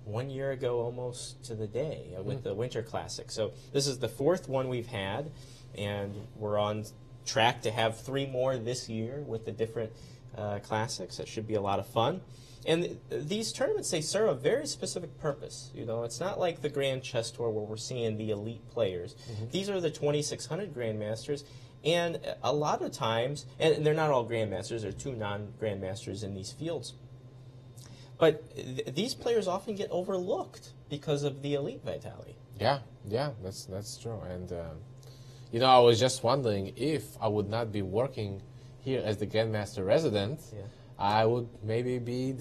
1 year ago, almost to the day, with the Winter Classic. So this is the fourth one we've had, and we're on track to have 3 more this year with the different classics. That should be a lot of fun. And these tournaments, they serve a very specific purpose. You know, it's not like the Grand Chess Tour where we're seeing the elite players. These are the 2,600 Grandmasters, and a lot of times, and they're not all Grandmasters, there are 2 non-Grandmasters in these fields. But these players often get overlooked because of the elite, Vitaly. Yeah, that's true. And you know, I was just wondering if I would not be working here as the Grandmaster resident, I would maybe be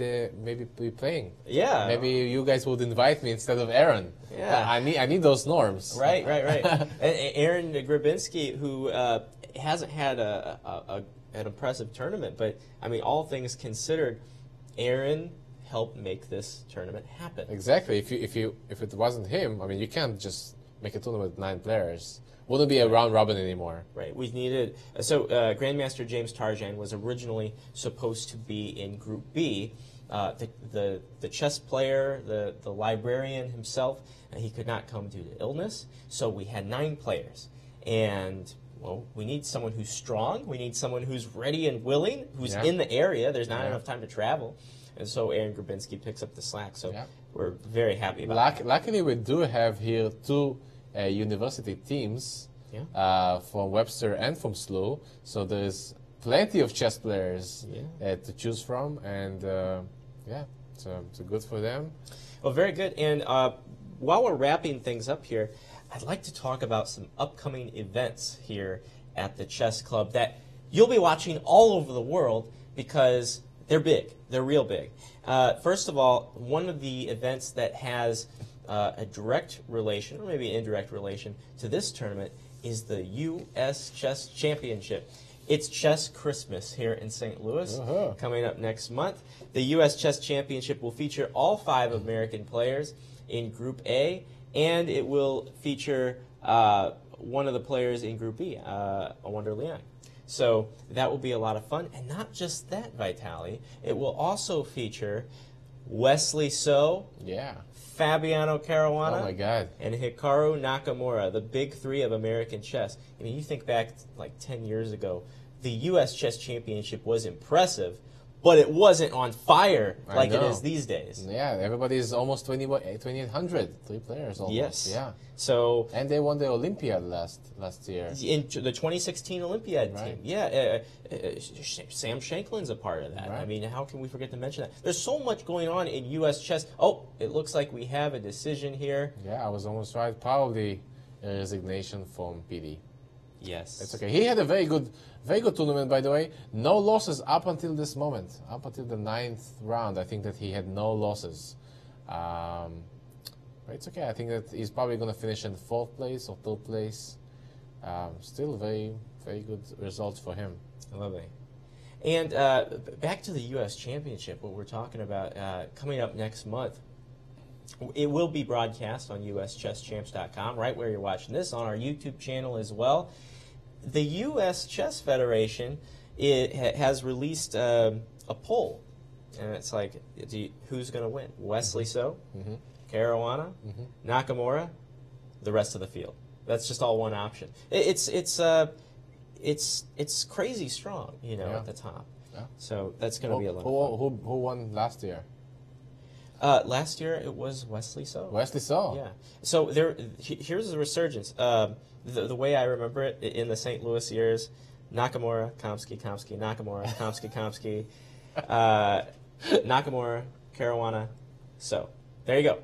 playing. Yeah. Maybe you guys would invite me instead of Aaron. Yeah. I need those norms. Right. And Aaron Grabinski, who hasn't had an impressive tournament, but I mean, all things considered, Aaron helped make this tournament happen. Exactly. If it wasn't him, I mean, you can't just make a tournament with 9 players. Wouldn't be a round robin anymore. Right. We needed Grandmaster James Tarjan was originally supposed to be in Group B. The chess player, the librarian himself, he could not come due to illness. So we had 9 players, and well, we need someone who's strong. We need someone who's ready and willing, who's in the area. There's not enough time to travel. And so Aaron Grabinski picks up the slack. So we're very happy about that. Luckily, we do have here 2 university teams from Webster and from SLU. So there's plenty of chess players to choose from. And so good for them. Well, very good. And while we're wrapping things up here, I'd like to talk about some upcoming events here at the Chess Club that you'll be watching all over the world because they're big. They're real big. First of all, one of the events that has a direct relation, or maybe indirect relation, to this tournament is the U.S. Chess Championship. It's Chess Christmas here in St. Louis coming up next month. The U.S. Chess Championship will feature all 5 American players in Group A, and it will feature one of the players in Group B, Wonder Leon. So that will be a lot of fun. And not just that, Vitaly. It will also feature Wesley So, Fabiano Caruana, oh my God, and Hikaru Nakamura, the big 3 of American chess. I mean, you think back like 10 years ago, the U.S. Chess Championship was impressive, but it wasn't on fire like it is these days. Yeah, everybody's almost 2,800, 3 players almost. Yes. Yeah. So, and they won the Olympiad last year. In the 2016 Olympiad team. Yeah, Sam Shanklin's a part of that. Right. I mean, how can we forget to mention that? There's so much going on in U.S. chess. Oh, it looks like we have a decision here. Yeah, I was almost right. Probably a resignation from PD. Yes. It's okay. He had a very good tournament, by the way. No losses up until this moment. Up until the 9th round, I think that he had no losses. But it's okay. I think that he's probably going to finish in 4th place or 3rd place. Still very, very good results for him. Lovely. And back to the U.S. Championship, what we're talking about coming up next month. It will be broadcast on uschesschamps.com, right where you're watching this, on our YouTube channel as well. The U.S. Chess Federation has released a poll, and it's like, who's going to win? Wesley So, Caruana, Nakamura, the rest of the field. That's just all one option. It's crazy strong, at the top. Yeah. So that's going to be a lot of fun. Who won last year? Last year it was Wesley So. Wesley So. Yeah. So here's the resurgence. The way I remember it in the St. Louis years: Nakamura, Kamsky, Nakamura, Kamsky, Nakamura, Caruana, So. There you go.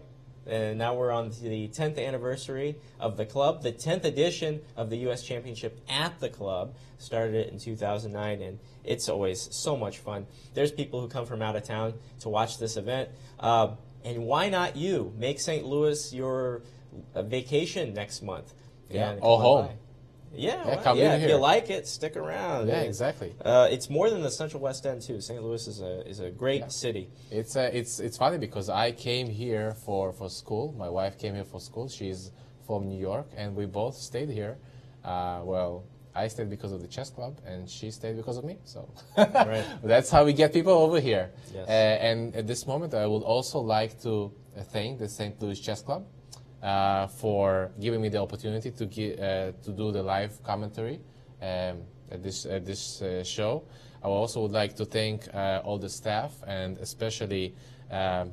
And now we're on to the 10th anniversary of the club. The 10th edition of the U.S. Championship at the club started it in 2009, and it's always so much fun. There's people who come from out of town to watch this event. And why not you? Make St. Louis your a vacation next month. Yeah, And or come home. by. Yeah, Yeah, well, come yeah. in If here. you like it, stick around. Yeah, exactly. It's more than the Central West End too. St. Louis is a great city. It's funny because I came here for school. My wife came here for school. She's from New York, and we both stayed here. Well, I stayed because of the chess club, and she stayed because of me. So Right. that's how we get people over here. Yes. And at this moment, I would also like to thank the St. Louis Chess Club for giving me the opportunity to do the live commentary at this show. I also would like to thank all the staff and especially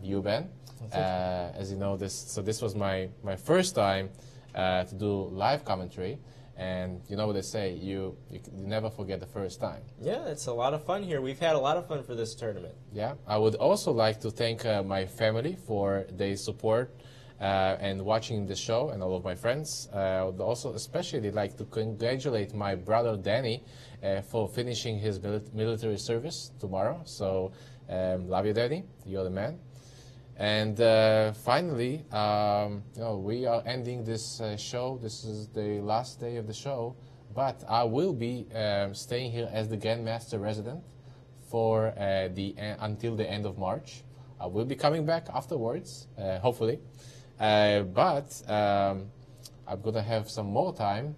you, Ben. As you know, this was my first time to do live commentary. And you know what they say, you never forget the first time. Yeah, it's a lot of fun here. We've had a lot of fun for this tournament. Yeah, I would also like to thank my family for their support and watching the show, and all of my friends. I would also especially like to congratulate my brother Danny for finishing his military service tomorrow. So love you, Danny. You're the man. And finally, we are ending this show. This is the last day of the show, but I will be staying here as the Grandmaster resident for until the end of March. I will be coming back afterwards, hopefully. But I'm going to have some more time.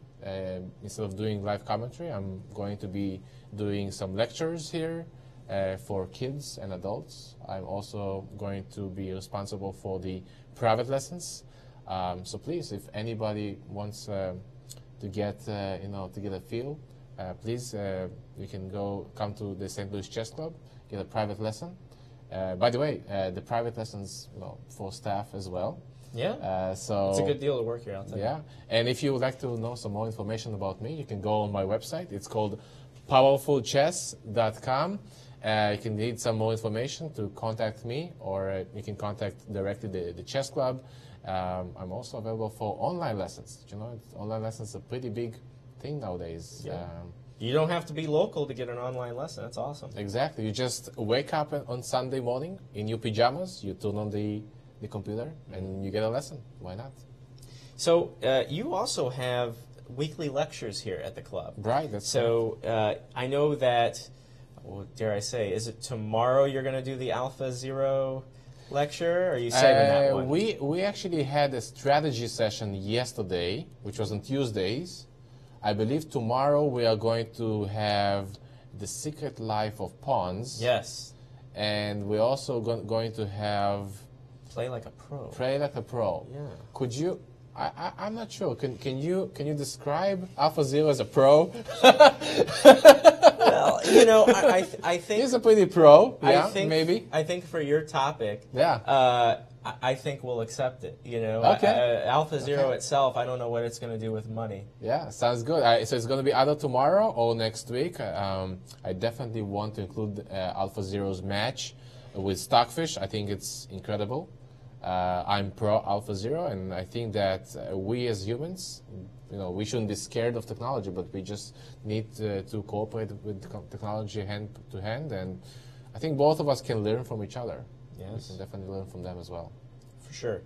Instead of doing live commentary, I'm going to be doing some lectures here for kids and adults. I'm also going to be responsible for the private lessons. So please, if anybody wants to get a feel, please you can come to the St. Louis Chess Club, get a private lesson. By the way, the private lessons for staff as well. Yeah, so it's a good deal to work here, I'll tell you. Yeah, and if you would like to know some more information about me, you can go on my website. It's called powerfulchess.com. You can need some more information to contact me, or you can contact directly the chess club. I'm also available for online lessons. You know, online lessons are a pretty big thing nowadays. Yeah. You don't have to be local to get an online lesson. That's awesome. Exactly. You just wake up on Sunday morning in your pajamas, you turn on the computer, and you get a lesson. Why not? So you also have weekly lectures here at the club. Right. That's so I know that, well, dare I say, is it tomorrow you're going to do the Alpha Zero lecture, or are you saving that one? We actually had a strategy session yesterday, which was on Tuesdays. I believe tomorrow we are going to have The Secret Life of Pawns. Yes. And we're also going to have Play Like a Pro. Play Like a Pro. Yeah. Could you? I'm not sure. Can you describe Alpha Zero as a pro? Well, you know, I think he's a pretty pro. Yeah, maybe. I think for your topic, yeah. I think we'll accept it. You know, okay. Alpha Zero itself, I don't know what it's going to do with money. Yeah, sounds good. So it's going to be either tomorrow or next week. I definitely want to include Alpha Zero's match with Stockfish. I think it's incredible. I'm pro Alpha Zero, and I think that we as humans, we shouldn't be scared of technology, but we just need to cooperate with technology hand to hand, and I think both of us can learn from each other. Yes. We can definitely learn from them as well. For sure.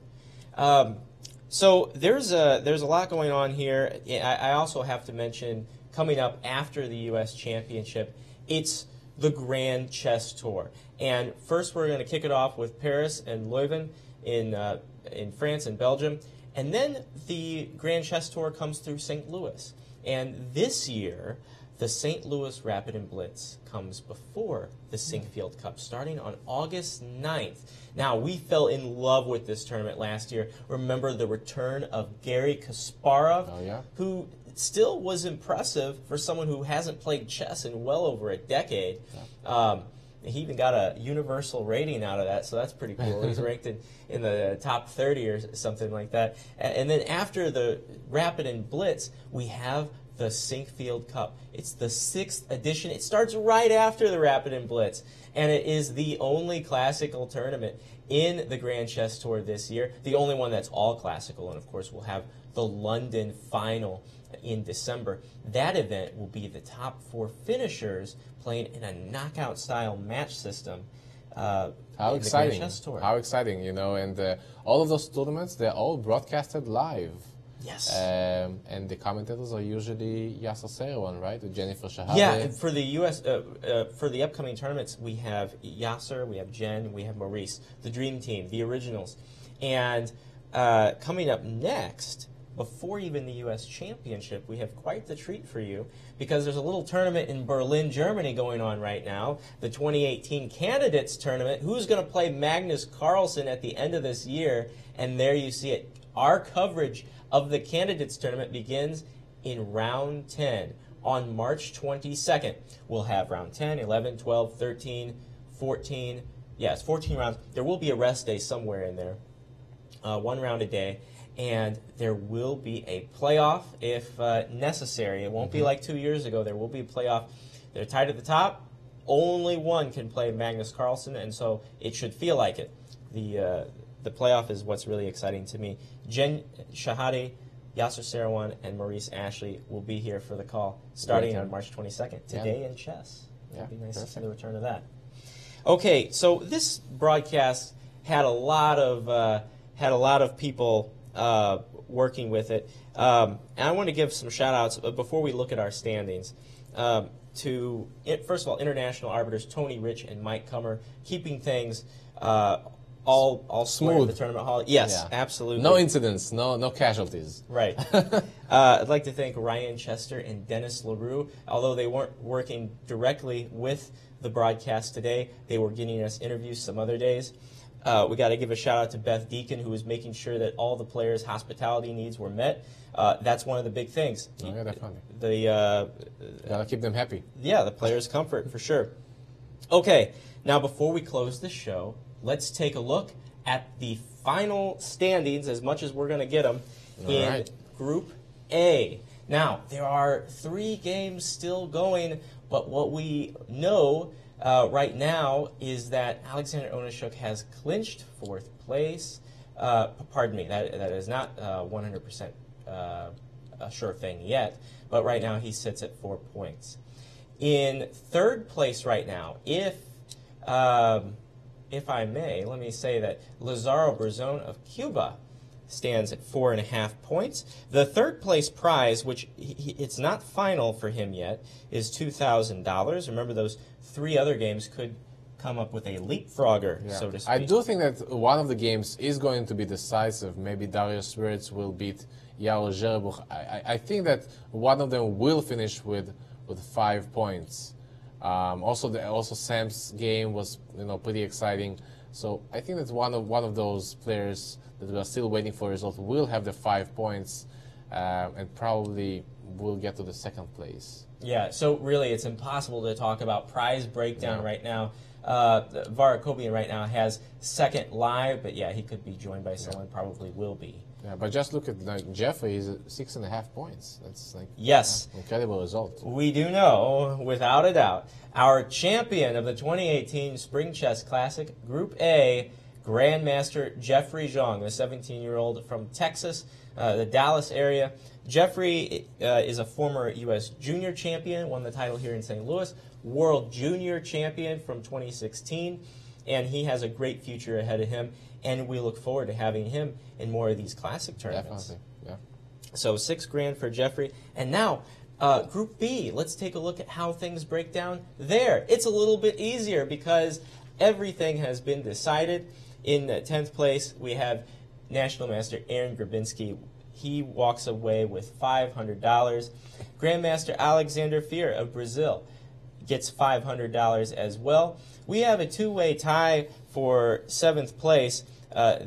So there's a lot going on here. I also have to mention, coming up after the U.S. Championship, it's the Grand Chess Tour. And first we're going to kick it off with Paris and Leuven in France and Belgium. And then the Grand Chess Tour comes through St. Louis. And this year, the St. Louis Rapid and Blitz comes before the Sinkfield Cup, starting on August 9th. Now, we fell in love with this tournament last year. Remember the return of Garry Kasparov, who still was impressive for someone who hasn't played chess in well over a decade. Yeah. He even got a universal rating out of that, so that's pretty cool. He's ranked in the top 30 or something like that. And then after the Rapid and Blitz, we have the Sinkfield Cup. It's the 6th edition. It starts right after the Rapid and Blitz, and it is the only classical tournament in the Grand Chess Tour this year, the only one that's all classical, and of course we'll have the London final in December. That event will be the top 4 finishers playing in a knockout-style match system. How in exciting! the Grand Chess Tour. How exciting! You know, and all of those tournaments, they're all broadcasted live. Yes. And the commentators are usually Yasser Seirawan, right? With Jennifer Shahade. Yeah, and for the U.S. For the upcoming tournaments, we have Yasser, we have Jen, we have Maurice, the Dream Team, the originals. And coming up next, before even the U.S. Championship, we have quite the treat for you because there's a little tournament in Berlin, Germany going on right now, the 2018 Candidates Tournament. Who's going to play Magnus Carlsen at the end of this year? And there you see it. Our coverage of the Candidates Tournament begins in round 10 on March 22nd. We'll have round 10, 11, 12, 13, 14. Yes, 14 rounds. There will be a rest day somewhere in there, 1 round a day. And there will be a playoff if necessary. It won't be like 2 years ago. There will be a playoff. They're tied at the top. Only one can play Magnus Carlsen, and so it should feel like it. The playoff is what's really exciting to me. Jen Shahade, Yasser Seirawan, and Maurice Ashley will be here for the call starting on March 22nd. Today in chess. It'd be nice to see the return of that. Okay, so this broadcast had a lot of people working with it. And I want to give some shout-outs before we look at our standings to, first of all, international arbiters Tony Rich and Mike Kummer, keeping things all smooth in the tournament hall. Yes, absolutely. No incidents, no casualties. Right. I'd like to thank Ryan Chester and Dennis LaRue. Although they weren't working directly with the broadcast today, they were getting us interviews some other days. We got to give a shout out to Beth Deacon, who was making sure that all the players' hospitality needs were met. That's one of the big things. Oh, yeah, definitely. Got to keep them happy. Yeah, the players' comfort for sure. Okay, now before we close the show, let's take a look at the final standings, as much as we're going to get them, in Group A. Now, there are 3 games still going, but what we know right now is that Alexander Onashuk has clinched 4th place. Pardon me, that is not 100% a sure thing yet, but right now he sits at 4 points. In 3rd place right now, if I may, let me say that Lazaro Brazon of Cuba stands at 4.5 points. The 3rd place prize, which it's not final for him yet, is $2,000. Remember, those 3 other games could come up with a leapfrogger, so to speak. I do think that one of the games is going to be decisive. Maybe Darius Svirts will beat Yao Zherbuch. I think that one of them will finish with 5 points. Also Sam's game was pretty exciting. So I think that one of those players that we are still waiting for results will have the 5 points and probably will get to the 2nd place. Yeah, so really it's impossible to talk about prize breakdown right now. Varakobian right now has 2nd live, but yeah, he could be joined by someone, probably will be. Yeah, but just look at Jeffrey, he's at 6.5 points. That's incredible result. We do know, without a doubt, our champion of the 2018 Spring Chess Classic, Group A, Grandmaster Jeffrey Zhang, the 17-year-old from Texas, the Dallas area. Jeffrey is a former U.S. junior champion, won the title here in St. Louis, world junior champion from 2016, and he has a great future ahead of him, and we look forward to having him in more of these classic tournaments. Definitely, yeah. So $6,000 for Jeffrey. And now, Group B, let's take a look at how things break down there. It's a little bit easier because everything has been decided. In 10th place, we have National Master Aaron Grabinski. He walks away with $500. Grandmaster Alexander Fier of Brazil gets $500 as well. We have a 2-way tie for 7th place.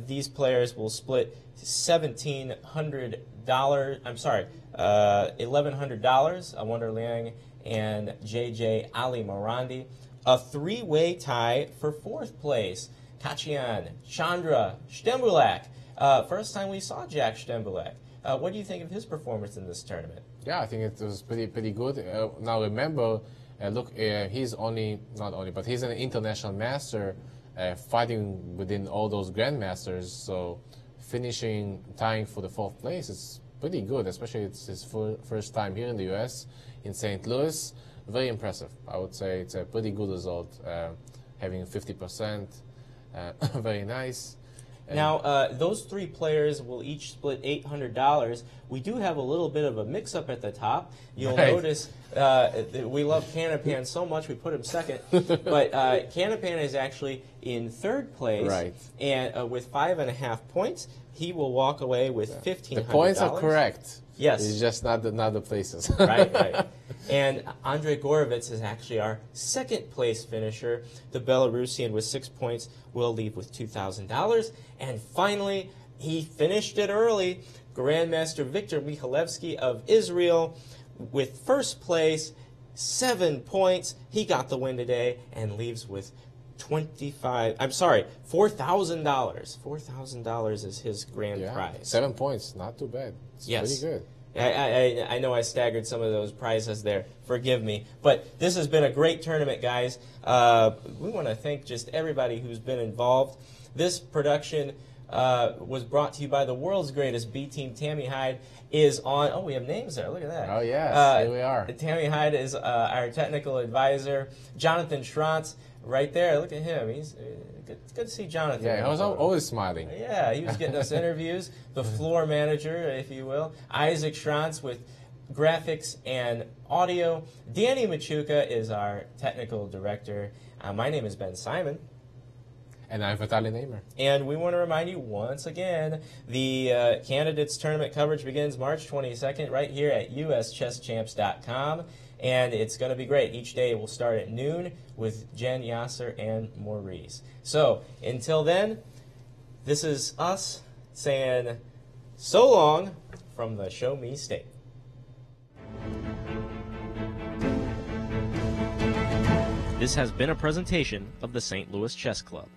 These players will split $1,100. Awonder Liang and JJ Ali Morandi. A 3-way tie for 4th place. Kachian, Chandra, Stembulak. First time we saw Jack Stembulak. What do you think of his performance in this tournament? Yeah, I think it was pretty good. Now remember, look, he's he's an international master, fighting within all those grandmasters. So tying for the 4th place is pretty good, especially it's his first time here in the U.S. in St. Louis. Very impressive. I would say it's a pretty good result. having 50%. Very nice. Now, those three players will each split $800. We do have a little bit of a mix-up at the top. You'll notice we love Canapan so much we put him second, but Canapan is actually in third place, and with 5.5 points, he will walk away with $1,500. The points are correct. Yes, it's just not the places. right. And Andrei Gorovets is actually our second place finisher. The Belarusian with 6 points will leave with $2,000. And finally, he finished it early. Grandmaster Viktor Michalevsky of Israel with first place, 7 points. He got the win today and leaves with $4,000. $4,000 is his grand prize. 7 points, not too bad. It's pretty good. I know I staggered some of those prizes there. Forgive me. But this has been a great tournament, guys. We want to thank just everybody who's been involved. This production was brought to you by the world's greatest B team. Tammy Hyde is on. Oh, we have names there. Look at that. Oh, yes. Here we are. Tammy Hyde is our technical advisor. Jonathan Schrantz, right there. Look at him. He's good to see Jonathan. Yeah, I was always smiling. Yeah, he was getting us interviews. The floor manager, if you will. Isaac Schrantz with graphics and audio. Danny Machuca is our technical director. My name is Ben Simon. And I'm Vitaly Neimer. And we want to remind you once again, the Candidates Tournament coverage begins March 22nd right here at uschesschamps.com. And it's going to be great. Each day will start at noon with Jen, Yasser, and Maurice. So until then, this is us saying so long from the Show Me State. This has been a presentation of the St. Louis Chess Club.